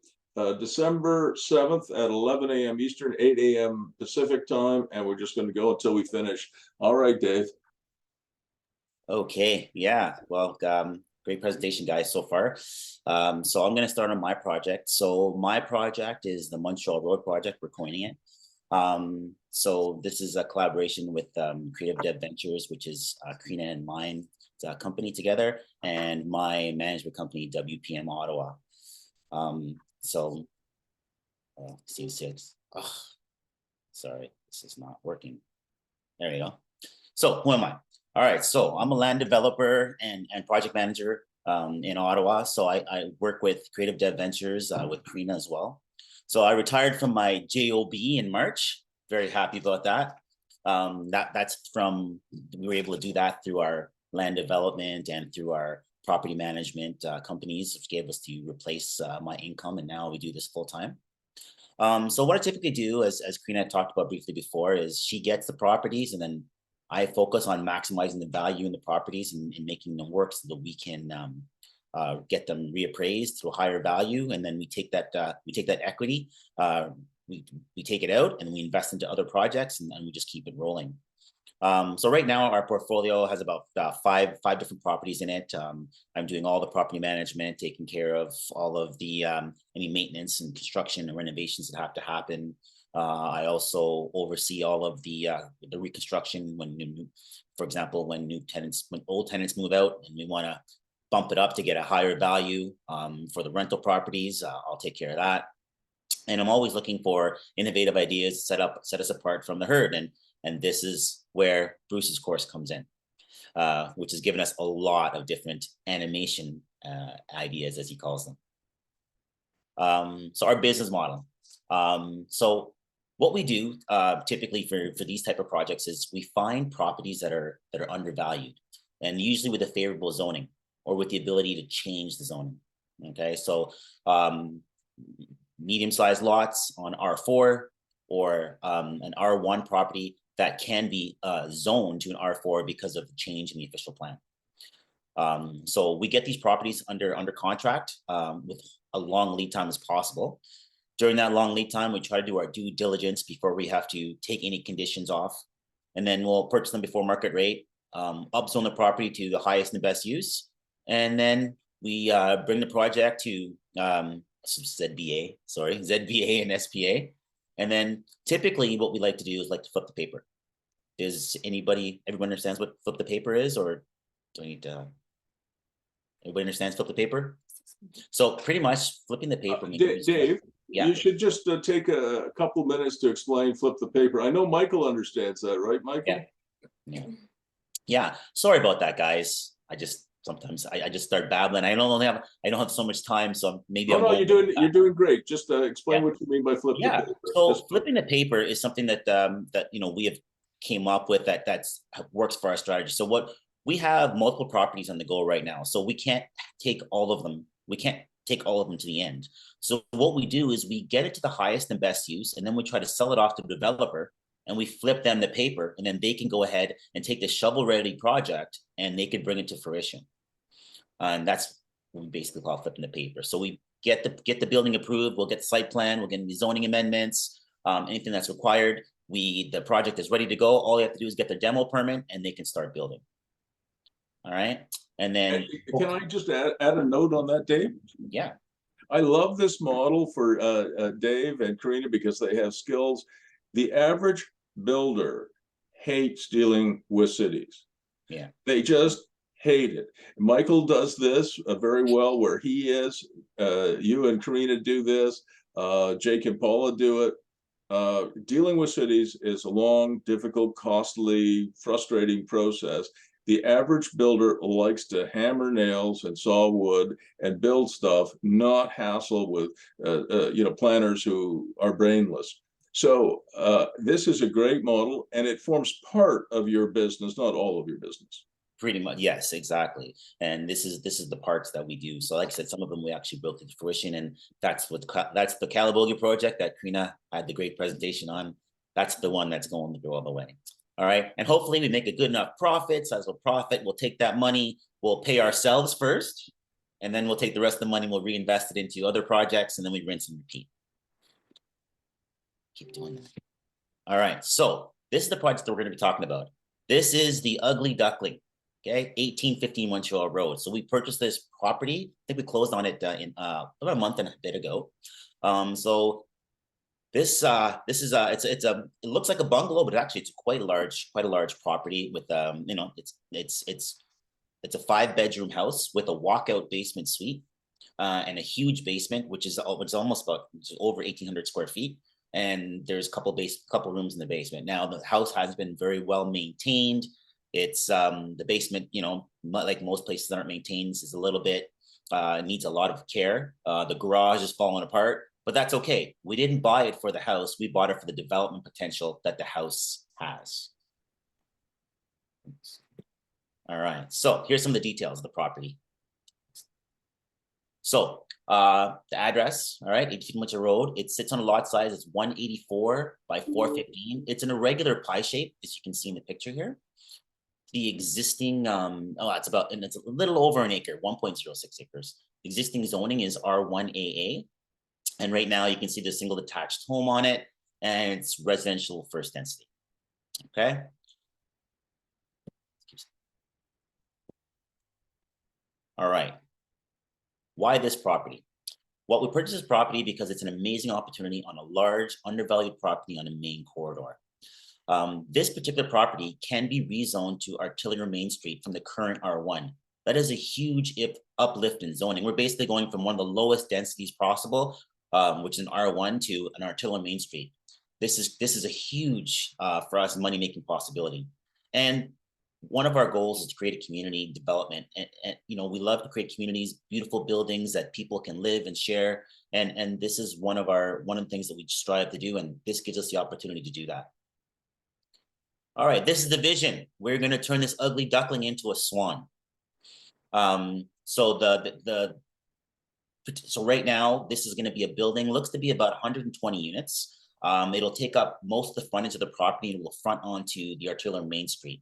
December 7th at 11 a.m. Eastern, 8 a.m. Pacific time. And we're just going to go until we finish. All right, Dave. Okay. Yeah. Well, great presentation, guys, so far. So I'm going to start on my project. So my project is the Montreal Road project. We're coining it. So this is a collaboration with Creative Dev Ventures, which is Carina and mine company together, and my management company, WPM Ottawa. So C6. Oh, sorry, this is not working. There you go. So who am I? All right, so I'm a land developer and project manager in Ottawa. So I work with Creative Dev Ventures with Carina as well. So I retired from my JOB in March. Very happy about that. That's from, we were able to do that through our land development and through our property management companies, which gave us to replace my income. And now we do this full time. So what I typically do, as Carina talked about briefly before, is she gets the properties, and then I focus on maximizing the value in the properties and making them work so that we can get them reappraised to a higher value. And then we take that equity, we take it out and we invest into other projects, and we just keep it rolling. So right now our portfolio has about five different properties in it. I'm doing all the property management, taking care of all of the any maintenance and construction and renovations that have to happen. I also oversee all of the reconstruction when for example, when old tenants move out and we want to bump it up to get a higher value for the rental properties, I'll take care of that. And I'm always looking for innovative ideas to set us apart from the herd. And this is where Bruce's course comes in, which has given us a lot of different animation ideas, as he calls them. So our business model. So what we do typically for these type of projects is we find properties that are undervalued, and usually with a favorable zoning or with the ability to change the zoning. Okay, so medium-sized lots on R4 or an R1 property that can be zoned to an R4 because of the change in the official plan. So we get these properties under contract with a long lead time as possible. During that long lead time, we try to do our due diligence before we have to take any conditions off. And then we'll purchase them before market rate, upzone the property to the highest and best use. And then we bring the project to ZBA and SPA. And then typically what we like to do is like to flip the paper. Does everyone understands what flip the paper is, or do I need to, everybody understands flip the paper? So pretty much flipping the paper. Dave, yeah. You should just take a couple minutes to explain flip the paper. I know Michael understands that, right, Michael? Yeah. Sorry about that, guys. Sometimes I just start babbling. I don't have so much time, so maybe. No, you're doing great. Just explain what you mean by flip the paper. So flipping the paper is something that that we have came up with that works for our strategy. So what we have multiple properties on the go right now, so we can't take all of them. We can't take all of them to the end. So what we do is we get it to the highest and best use, and then we try to sell it off to the developer, and we flip them the paper, and then they can go ahead and take the shovel-ready project, and they can bring it to fruition. And that's what we basically call flipping the paper. So we get the building approved, we'll get the site plan, we'll get the zoning amendments, anything that's required. The project is ready to go. All you have to do is get the demo permit, and they can start building. All right. And then can I just add a note on that, Dave? Yeah. I love this model for Dave and Carina because they have skills. The average builder hates dealing with cities. Yeah. They just hate it. Michael does this very well where he is. You and Carina do this. Jake and Paula do it. Dealing with cities is a long, difficult, costly, frustrating process. The average builder likes to hammer nails and saw wood and build stuff, not hassle with planners who are brainless. So this is a great model, and it forms part of your business, not all of your business. Pretty much, yes, exactly. And this is the parts that we do. So like I said, some of them we actually built to fruition, and that's the Calabogie project that Carina had the great presentation on. That's the one that's going to go all the way. All right. And hopefully we make a good enough profit, sizable profit. We'll take that money, we'll pay ourselves first, and then we'll take the rest of the money, we'll reinvest it into other projects, and then we rinse and repeat. Keep doing that. All right. So this is the project that we're going to be talking about. This is the Ugly Duckling. Okay, 1815 Montreal Road. So we purchased this property. I think we closed on it in about a month and a bit ago. So this is it looks like a bungalow, but actually it's quite a large property with it's a 5-bedroom house with a walkout basement suite and a huge basement, which is almost over 1,800 square feet. And there's a couple rooms in the basement. Now the house has been very well maintained. It's the basement, not like most places that aren't maintained, is a little bit needs a lot of care. The garage is falling apart. But that's okay. We didn't buy it for the house. We bought it for the development potential that the house has. All right. So here's some of the details of the property. So the address, all right, 18 Montreal Road. It sits on a lot size. It's 184 by 415. It's an irregular pie shape, as you can see in the picture here. The existing, it's a little over an acre, 1.06 acres. The existing zoning is R1AA. And right now you can see the single detached home on it, and it's residential first density. Okay. All right. Why this property? Well, we purchased this property because it's an amazing opportunity on a large, undervalued property on a main corridor. This particular property can be rezoned to Artillery Main Street from the current R1. That is a huge uplift in zoning. We're basically going from one of the lowest densities possible, which is an R1, to an Artillery Main Street. This is a huge, for us, money-making possibility. And one of our goals is to create a community development. And you know, we love to create communities, beautiful buildings that people can live and share. And this is one of the things that we strive to do. And this gives us the opportunity to do that. All right, this is the vision. We're going to turn this ugly duckling into a swan. So right now, this is going to be a building, looks to be about 120 units. It'll take up most of the frontage of the property and will front onto the Artillery Main Street.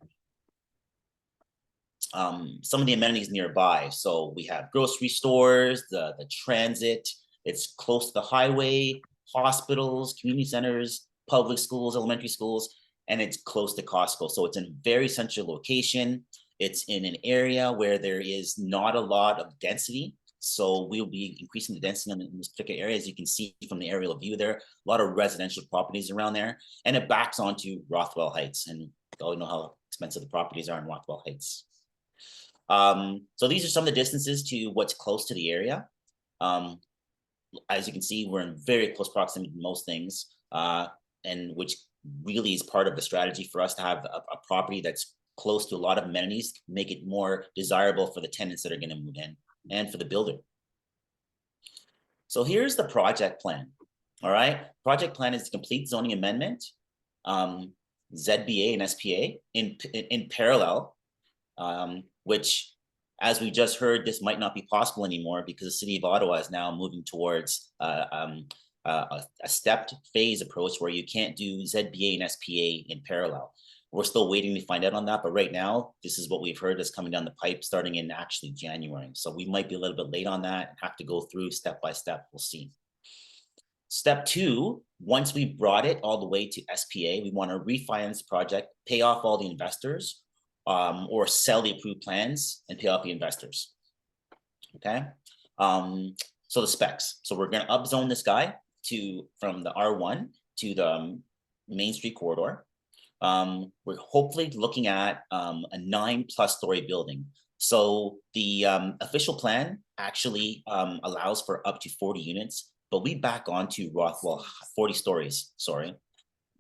Some of the amenities nearby. So we have grocery stores, the transit. It's close to the highway, hospitals, community centers, public schools, elementary schools, and it's close to Costco. So it's in a very central location. It's in an area where there is not a lot of density. So we'll be increasing the density in this particular area. As you can see from the aerial view there, a lot of residential properties around there, and it backs onto Rothwell Heights. And we all know how expensive the properties are in Rothwell Heights. So these are some of the distances to what's close to the area. As you can see, we're in very close proximity to most things, and which really is part of the strategy for us to have a property that's close to a lot of amenities, make it more desirable for the tenants that are going to move in and for the builder. So here's the project plan. All right, project plan is the complete zoning amendment, ZBA and SPA in parallel, which, as we just heard, this might not be possible anymore because the city of Ottawa is now moving towards a stepped phase approach where you can't do ZBA and SPA in parallel. We're still waiting to find out on that, but right now, this is what we've heard is coming down the pipe starting in actually January. So we might be a little bit late on that and have to go through step by step. We'll see. Step 2, once we brought it all the way to SPA, we want to refinance the project, pay off all the investors, or sell the approved plans and pay off the investors. Okay. So the specs. So we're going to upzone this guy from the R1 to the Main Street corridor. We're hopefully looking at a 9+ story building. So the official plan actually allows for up to 40 units, but we back onto Rothwell, 40 stories, sorry.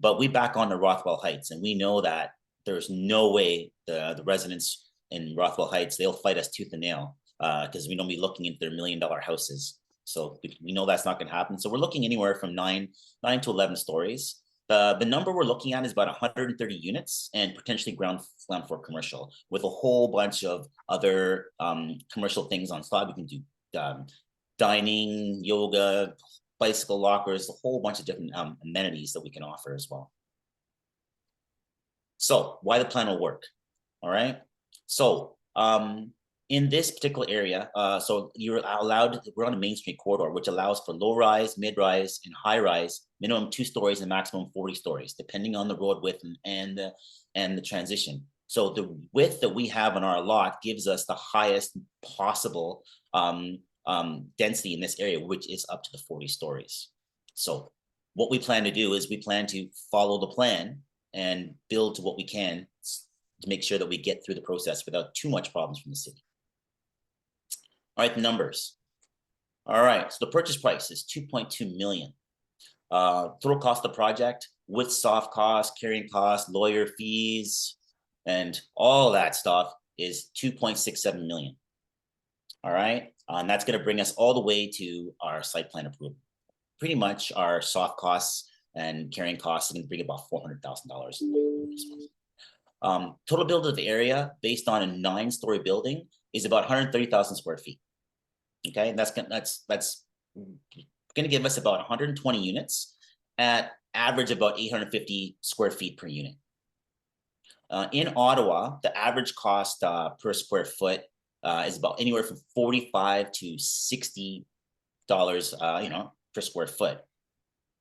But we back on to Rothwell Heights, and we know that there's no way the residents in Rothwell Heights, they'll fight us tooth and nail because we don't be looking into their $1 million houses. So we know that's not going to happen. So we're looking anywhere from 9 to 11 stories. The number we're looking at is about 130 units and potentially ground floor commercial with a whole bunch of other commercial things on side. We can do dining, yoga, bicycle lockers, a whole bunch of different amenities that we can offer as well. So why the plan will work, all right? So in this particular area, so you're allowed, we're on a Main Street corridor, which allows for low rise, mid rise, and high rise, minimum 2 stories and maximum 40 stories, depending on the road width and the transition. So the width that we have on our lot gives us the highest possible density in this area, which is up to the 40 stories. So what we plan to do is we plan to follow the plan and build to what we can to make sure that we get through the process without too much problems from the city. All right, the numbers. All right, so the purchase price is $2.2 million. Total cost of the project with soft costs, carrying costs, lawyer fees, and all that stuff is $2.67 million. All right, and that's going to bring us all the way to our site plan approval. Pretty much our soft costs and carrying costs are going to bring about $400,000. Total build of the area based on a 9-story building is about 130,000 square feet. Okay, and that's going to give us about 120 units at average about 850 square feet per unit. In Ottawa, the average cost per square foot is about anywhere from $45 to $60, per square foot.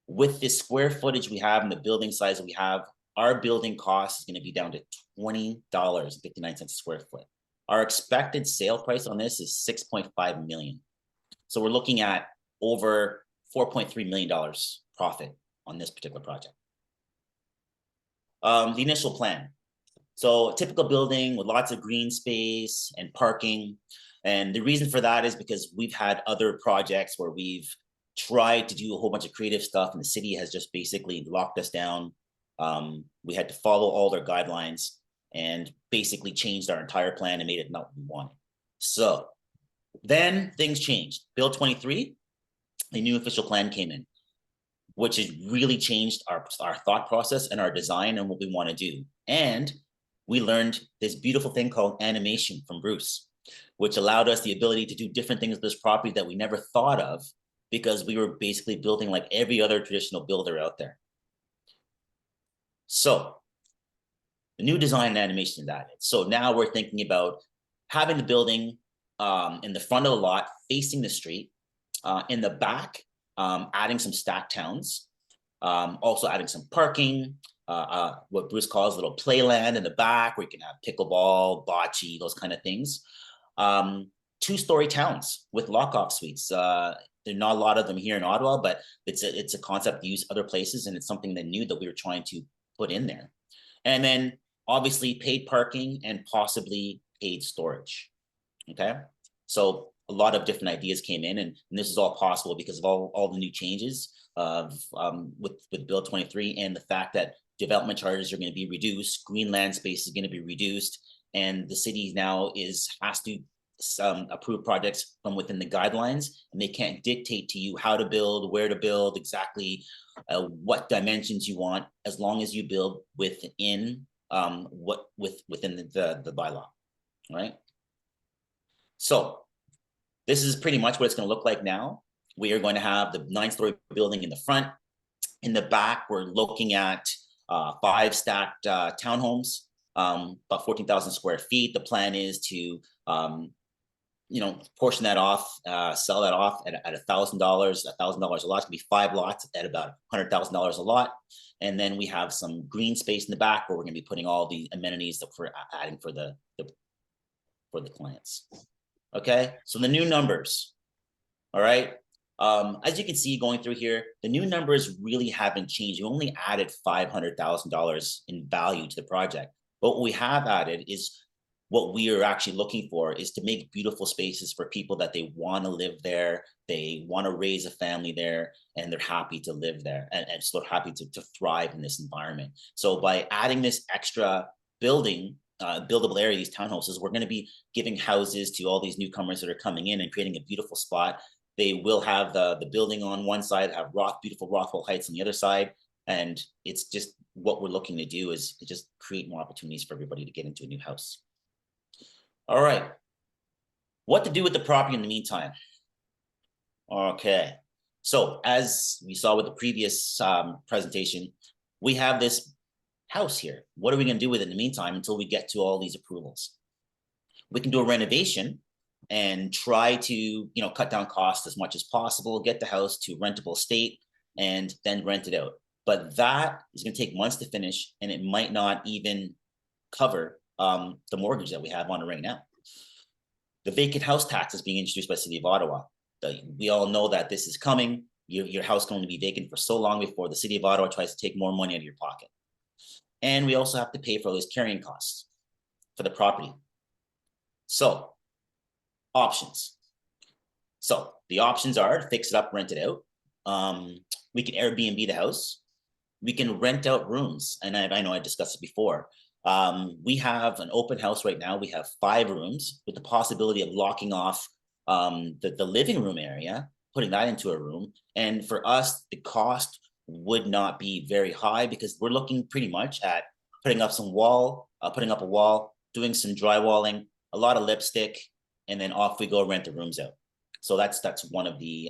With the square footage we have and the building size that we have, our building cost is going to be down to $20.59 a square foot. Our expected sale price on this is 6.5 million. So we're looking at over $4.3 million profit on this particular project. The initial plan. So typical building with lots of green space and parking. And the reason for that is because we've had other projects where we've tried to do a whole bunch of creative stuff and the city has just basically locked us down. We had to follow all their guidelines and basically changed our entire plan and made it not what we wanted. So then things changed. Bill 23, a new official plan came in, which has really changed our thought process and our design and what we want to do. And we learned this beautiful thing called animation from Bruce, which allowed us the ability to do different things with this property that we never thought of because we were basically building like every other traditional builder out there. So the new design and animation is added. So now we're thinking about having the building in the front of the lot facing the street, in the back, adding some stacked towns, also adding some parking, what Bruce calls a little playland in the back where you can have pickleball, bocce, those kind of things. 2-story towns with lock-off suites. There are not a lot of them here in Ottawa, but it's a concept used other places, and it's something that new that we were trying to put in there. And then obviously paid parking and possibly paid storage. Okay, so a lot of different ideas came in, and this is all possible because of all the new changes with Bill 23 and the fact that development charges are going to be reduced, green land space is going to be reduced, and the city now has to approve projects from within the guidelines, and they can't dictate to you how to build, where to build, exactly what dimensions you want, as long as you build within within the bylaw. All right. So this is pretty much what it's going to look like now. We are going to have the 9-story building in the front. In the back, we're looking at 5 stacked townhomes, about 14,000 square feet. The plan is to, portion that off, sell that off at $1,000. $1,000 a lot. It's gonna be 5 lots at about $100,000 a lot. And then we have some green space in the back where we're gonna be putting all the amenities that we're adding for the clients. Okay, so the new numbers. All right. As you can see going through here, the new numbers really haven't changed. We only added $500,000 in value to the project. But what we have added is what we are actually looking for is to make beautiful spaces for people that they want to live there, they want to raise a family there, and they're happy to live there and so they're happy to thrive in this environment. So by adding this extra building, buildable area, these townhouses, we're going to be giving houses to all these newcomers that are coming in and creating a beautiful spot. They will have the building on one side, have beautiful Rothwell Heights on the other side. And it's just what we're looking to do is to just create more opportunities for everybody to get into a new house. All right. What to do with the property in the meantime? Okay. So as we saw with the previous presentation, we have this house here. What are we going to do with it in the meantime until we get to all these approvals? We can do a renovation and try to, cut down costs as much as possible, get the house to rentable state, and then rent it out. But that is going to take months to finish, and it might not even cover the mortgage that we have on it right now. The vacant house tax is being introduced by the City of Ottawa. We all know that this is coming. Your house is going to be vacant for so long before the City of Ottawa tries to take more money out of your pocket. And we also have to pay for those carrying costs for the property. So, options. So the options are to fix it up, rent it out. We can Airbnb the house. We can rent out rooms. And I know I discussed it before. We have an open house right now. We have 5 rooms with the possibility of locking off the living room area, putting that into a room. And for us, the cost would not be very high because we're looking pretty much at putting up a wall, doing some drywalling, a lot of lipstick, and then off we go rent the rooms out. So that's one of the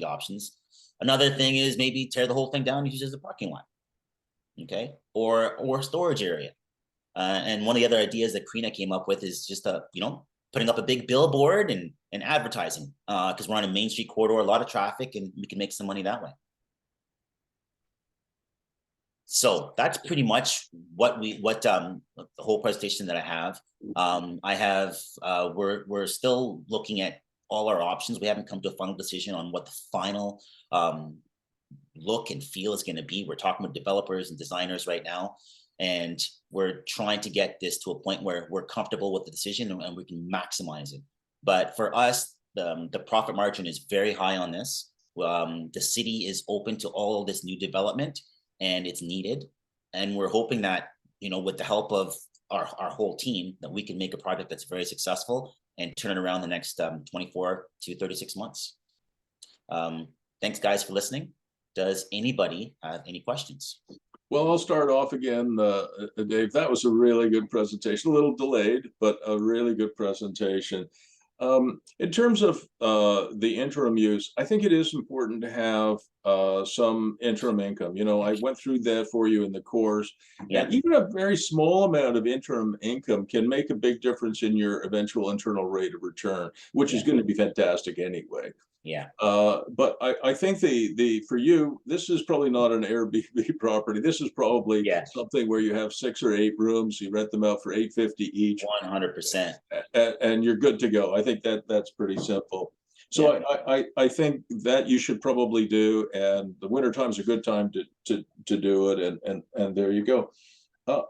options. Another thing is maybe tear the whole thing down and use it as a parking lot, okay, or a storage area. And one of the other ideas that Carina came up with is just putting up a big billboard and advertising because we're on a Main Street corridor, a lot of traffic, and we can make some money that way. So that's pretty much what the whole presentation that I have. We're still looking at all our options. We haven't come to a final decision on what the final look and feel is going to be. We're talking with developers and designers right now, and we're trying to get this to a point where we're comfortable with the decision and we can maximize it. But for us, the profit margin is very high on this. The city is open to all of this new development, and it's needed. And we're hoping that, you know, with the help of our whole team, that we can make a project that's very successful and turn it around the next 24 to 36 months. Thanks, guys, for listening. Does anybody have any questions? Well, I'll start off again, Dave. That was a really good presentation, a little delayed, but a really good presentation. In terms of the interim use, I think it is important to have some interim income. You know, I went through that for you in the course. Yeah. And even a very small amount of interim income can make a big difference in your eventual internal rate of return, which is going to be fantastic anyway. Yeah. But I think for you, this is probably not an Airbnb property. This is probably something where you have 6 or 8 rooms. You rent them out for $850 each. 100%. And you're good to go. I think that's pretty simple. So I think that you should probably do, and the winter time is a good time to do it. And there you go.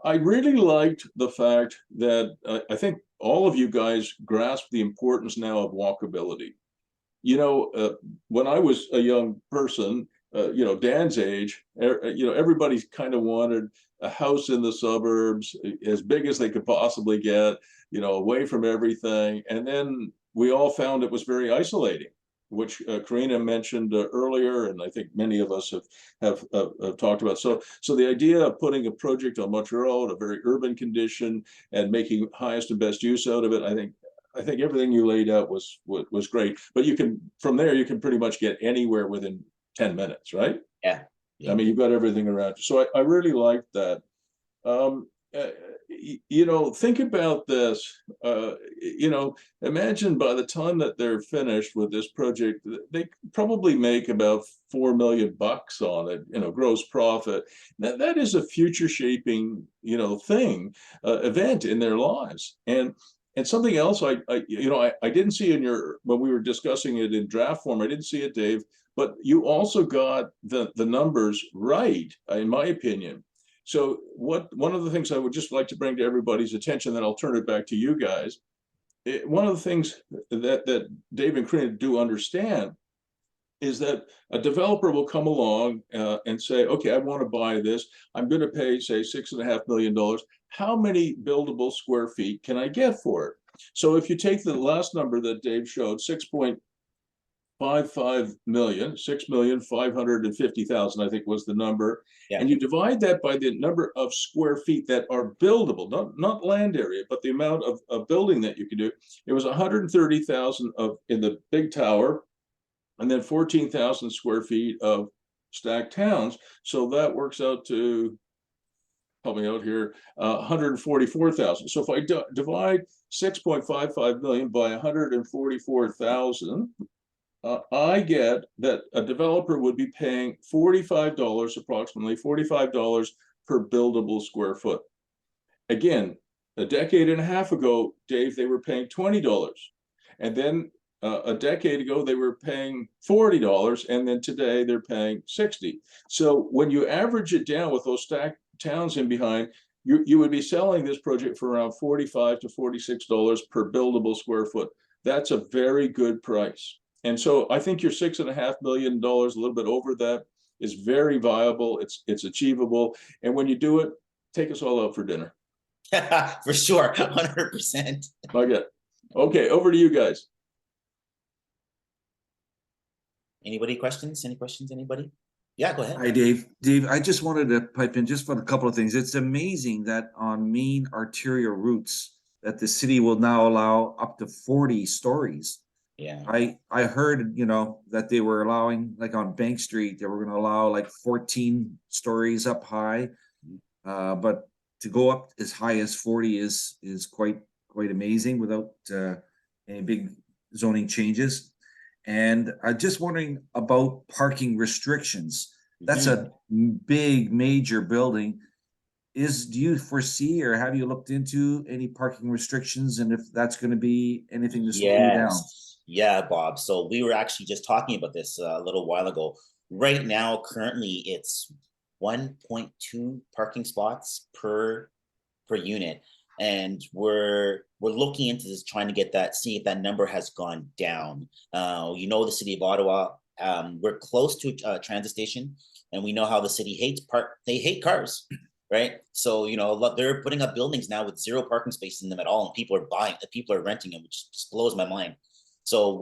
I really liked the fact that I think all of you guys grasp the importance now of walkability. You know, when I was a young person, you know, Dan's age, you know, everybody kind of wanted a house in the suburbs as big as they could possibly get, you know, away from everything. And then we all found it was very isolating, which Carina mentioned earlier, and I think many of us have talked about. So the idea of putting a project on Montreal in a very urban condition and making highest and best use out of it, I think everything you laid out was great. But you can, from there, you can pretty much get anywhere within 10 minutes, right? Yeah. I mean, you've got everything around you. So I really liked that. You know, think about this. You know, imagine by the time that they're finished with this project, they probably make about $4 million on it, you know, gross profit. That is a future shaping, you know, event in their lives. And something else I didn't see in when we were discussing it in draft form, I didn't see it, Dave, but you also got the numbers right, in my opinion. So one of the things I would just like to bring to everybody's attention, then I'll turn it back to you guys. One of the things that Dave and Carina do understand is that a developer will come along and say, okay, I want to buy this. I'm going to pay, say, $6.5 million. How many buildable square feet can I get for it? So if you take the last number that Dave showed, 6.55 million, 6,550,000, I think was the number. Yeah. And you divide that by the number of square feet that are buildable, not land area, but the amount of building that you can do. It was 130,000 in the big tower, and then 14,000 square feet of stacked towns. So that works out to, help me out here, 144,000. So if I divide 6.55 million by 144,000, I get that a developer would be paying $45, approximately $45 per buildable square foot. Again, a decade and a half ago, Dave, they were paying $20. And then a decade ago, they were paying $40, and then today they're paying $60. So when you average it down with those stacked towns in behind, you would be selling this project for around $45 to $46 per buildable square foot. That's a very good price. And so I think your $6.5 million, a little bit over that, is very viable. It's achievable. And when you do it, take us all out for dinner. For sure, 100%. Okay, over to you guys. Anybody questions? Any questions, anybody? Yeah, go ahead. Hi, Dave. Dave, I just wanted to pipe in just for a couple of things. It's amazing that on main arterial routes that the city will now allow up to 40 stories. Yeah. I heard, you know, that they were allowing, like on Bank Street, they were going to allow like 14 stories up high. But to go up as high as 40 is quite amazing without any big zoning changes. And I'm just wondering about parking restrictions. That's a big, major building. Do you foresee or have you looked into any parking restrictions, and if that's going to be anything to slow you down? Yes. Yeah, Bob. So we were actually just talking about this a little while ago. Right now, currently, it's 1.2 parking spots per unit, and we're looking into this, trying to get that, see if that number has gone down. You know, the city of Ottawa, we're close to a transit station, and we know how the city they hate cars. Right. So, you know, they're putting up buildings now with 0 parking spaces in them at all. And people are renting them, which just blows my mind. So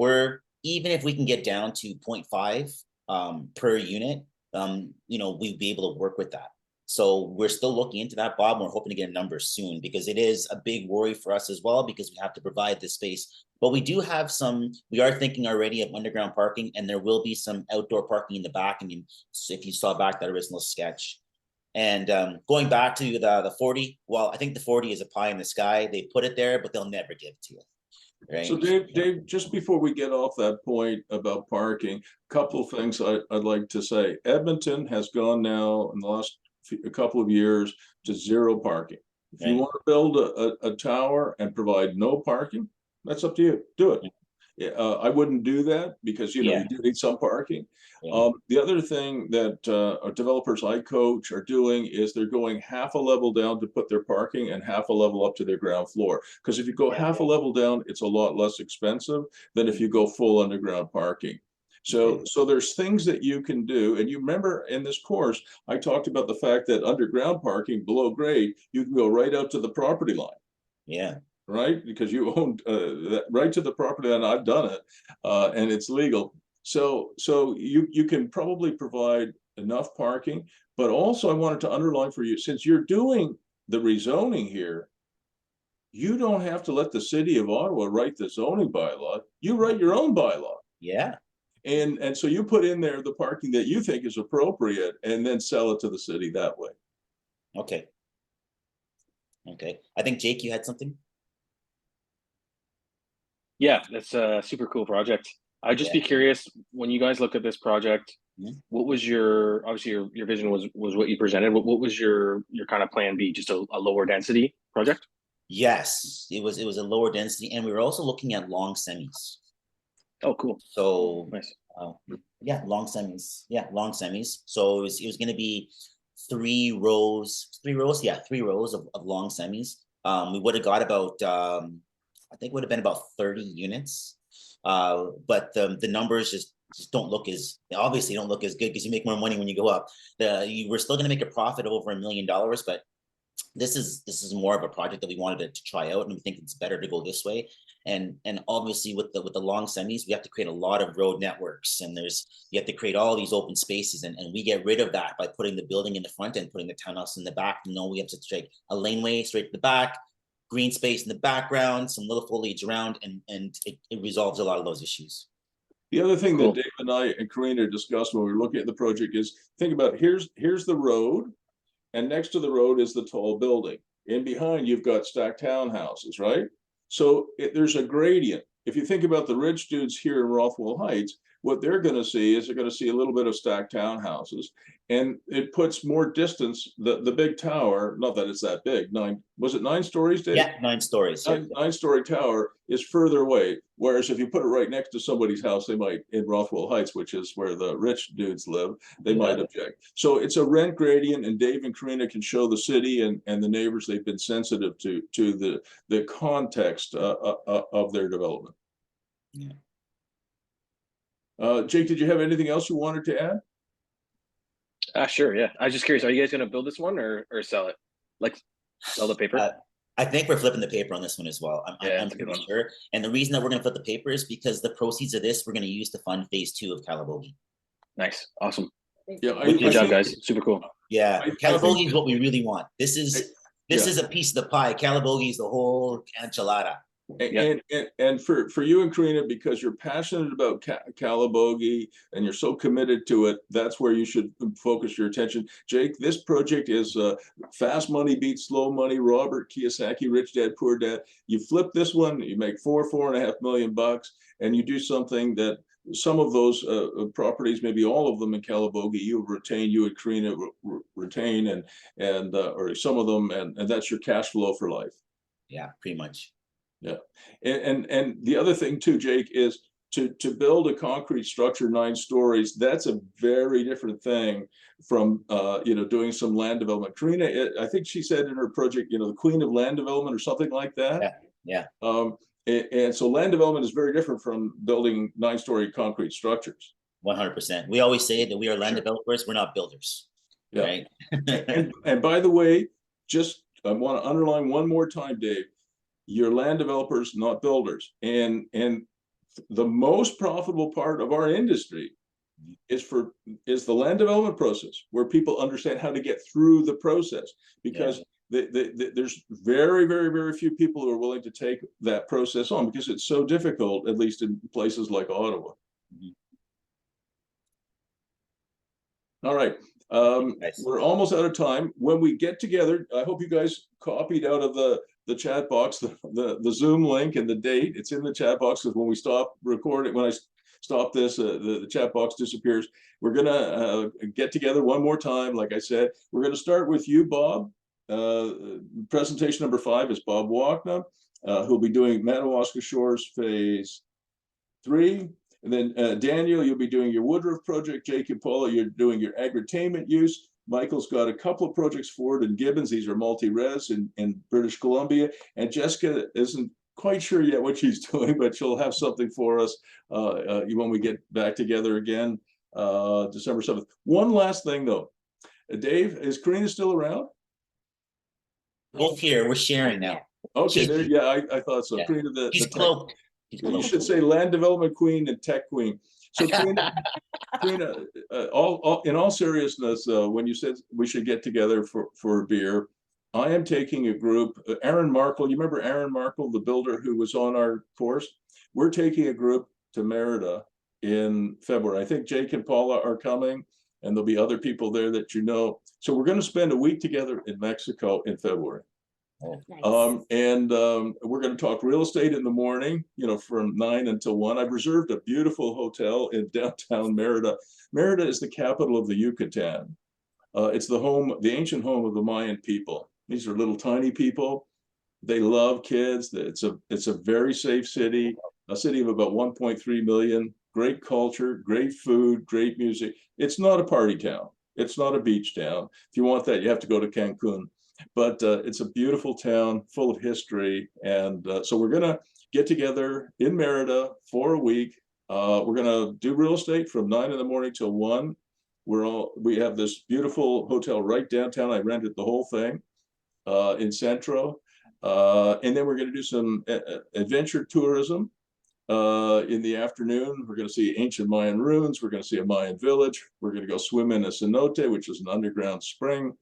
even if we can get down to 0.5 per unit, you know, we'd be able to work with that. So we're still looking into that, Bob. We're hoping to get a number soon, because it is a big worry for us as well, because we have to provide this space. But we do have we are thinking already of underground parking, and there will be some outdoor parking in the back. I mean, if you saw back that original sketch. And going back to the 40, well, I think the 40 is a pie in the sky. They put it there, but they'll never give it to you. Right? So Dave, just before we get off that point about parking, a couple of things I'd like to say. Edmonton has gone now in the last a couple of years to 0 parking. If you want to build a tower and provide no parking, that's up to you. Do it. I wouldn't do that, because you know you do need some parking. The other thing that developers I coach are doing is they're going half a level down to put their parking and half a level up to their ground floor. Because if you go half a level down, it's a lot less expensive than if you go full underground parking. So there's things that you can do. And you remember in this course, I talked about the fact that underground parking below grade, you can go right out to the property line. Yeah. Right, because you own that right to the property, and I've done it, and it's legal. So you can probably provide enough parking, but also I wanted to underline for you, since you're doing the rezoning here, you don't have to let the city of Ottawa write the zoning bylaw. You write your own bylaw. Yeah. And so you put in there the parking that you think is appropriate, and then sell it to the city that way. Okay. I think, Jake, you had something? Yeah, that's a super cool project. I'd just be curious, when you guys looked at this project, what was obviously your vision was what you presented. What was your kind of plan B? Just a lower density project? Yes, it was a lower density, and we were also looking at long semis. Oh, cool. So nice. Yeah, long semis. Yeah, long semis. So it was going to be 3 rows. 3 rows. Yeah, 3 rows of long semis. We would have got about I think it would have been about 30 units. But the numbers just don't look as, obviously don't look as good, because you make more money when you go up. We're still going to make a profit of over $1 million, but this is more of a project that we wanted to try out, and we think it's better to go this way. And obviously with the long semis, we have to create a lot of road networks, and you have to create all these open spaces, and we get rid of that by putting the building in the front and putting the townhouse in the back. We have to take a laneway straight to the back, green space in the background, some little foliage around, and it resolves a lot of those issues. The other thing that Dave and I and Carina discussed when we were looking at the project is, think about, here's the road, and next to the road is the tall building. In behind, you've got stacked townhouses, right? So there's a gradient. If you think about the rich dudes here in Rothwell Heights, what they're going to see is they're going to see a little bit of stacked townhouses, and it puts more distance. The big tower, not that it's that big, 9 stories, Dave? Yeah, 9 stories. 9-story tower is further away. Whereas if you put it right next to somebody's house, they might, in Rothwell Heights, which is where the rich dudes live, they might object. So it's a rent gradient, and Dave and Carina can show the city and the neighbors they've been sensitive to the context of their development. Yeah. Jake, did you have anything else you wanted to add? Sure, yeah. I was just curious, are you guys going to build this one or sell it? Like, sell the paper? I think we're flipping the paper on this one as well. I'm pretty sure. And the reason that we're going to flip the paper is because the proceeds of this, we're going to use to fund phase 2 of Calabogie. Nice. Awesome. Yeah, good job, guys. Super cool. Yeah, Calabogie is what we really want. This is a piece of the pie. Calabogie is the whole enchilada. And for you and Carina, because you're passionate about Calabogie and you're so committed to it, that's where you should focus your attention. Jake, this project is fast money beats slow money. Robert Kiyosaki, Rich Dad Poor Dad. You flip this one, you make $4.5 million, and you do something that some of those properties, maybe all of them in Calabogie, you retain, you and Carina retain, and or some of them, and that's your cash flow for life. Yeah, pretty much. Yeah, and the other thing too, Jake, is to build a concrete structure 9 stories. That's a very different thing from doing some land development. Carina, I think she said in her project, the queen of land development or something like that. Yeah. And so land development is very different from building 9-story concrete structures. 100%. We always say that we are land developers. We're not builders. Yeah. Right. and by the way, I want to underline one more time, Dave, you're land developers, not builders. And the most profitable part of our industry is the land development process, where people understand how to get through the process, because there's very, very, very few people who are willing to take that process on, because it's so difficult, at least in places like Ottawa. All right. We're almost out of time. When we get together, I hope you guys copied out of the chat box the Zoom link and the date. It's in the chat box, because when we stop recording, when I stop this, the chat box disappears. We're gonna get together one more time. Like I said, we're gonna start with you, Bob. Presentation number 5 is Bob Walkna, who'll be doing Madawaska Shores Phase 3. And then Daniel, you'll be doing your Woodroffe project. Jake and Paula, you're doing your Agritainment use. Michael's got a couple of projects forward in Gibbins. These are multi-res in British Columbia. And Jessica isn't quite sure yet what she's doing, but she'll have something for us when we get back together again, December 7th. One last thing though. Dave, is Carina still around? Both here. We're sharing now. Okay, I thought so. Yeah. Carina, He's cloaked. You should say land development queen and tech queen. So Carina, in all seriousness, when you said we should get together for a beer, I am taking a group. Aaron Markle, you remember Aaron Markle, the builder who was on our course? We're taking a group to Merida in February. I think Jake and Paula are coming, and there'll be other people there that you know. So we're going to spend a week together in Mexico in February. Nice. We're going to talk real estate in the morning, from 9 until 1. I've reserved a beautiful hotel in downtown Merida. Merida is the capital of the Yucatan. It's the ancient home of the Mayan people. These are little tiny people. They love kids. It's a very safe city, a city of about 1.3 million. Great culture, great food, great music. It's not a party town. It's not a beach town. If you want that, you have to go to Cancun. But it's a beautiful town full of history. And so we're going to get together in Merida for a week. We're going to do real estate from 9 in the morning till 1. We have this beautiful hotel right downtown. I rented the whole thing in Centro. And then we're going to do some adventure tourism in the afternoon. We're going to see ancient Mayan ruins. We're going to see a Mayan village. We're going to go swim in a cenote, which is an underground spring.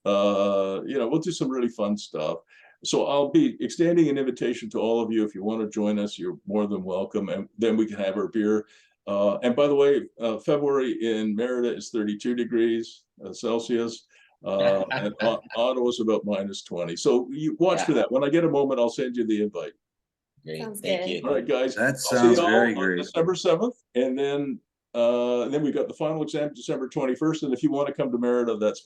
We'll do some really fun stuff. So I'll be extending an invitation to all of you. If you want to join us, you're more than welcome. And then we can have our beer. And by the way, February in Merida is 32 degrees Celsius. And Ottawa is about -20. So you watch for that. When I get a moment, I'll send you the invite. Great. Sounds Thank good. you. All right, guys. That I'll see sounds you all very on great. December 7th. And then we've got the final exam December 21st. And if you want to come to Merida, that's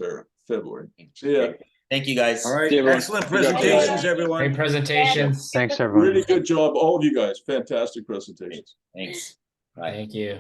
February. See ya. Thank you, guys. All right, See you, everyone. excellent Congratulations. presentations, everyone. Great presentations. Thanks, everyone. Really good job, all of you guys. Fantastic presentations. Thanks. Bye. Thank you.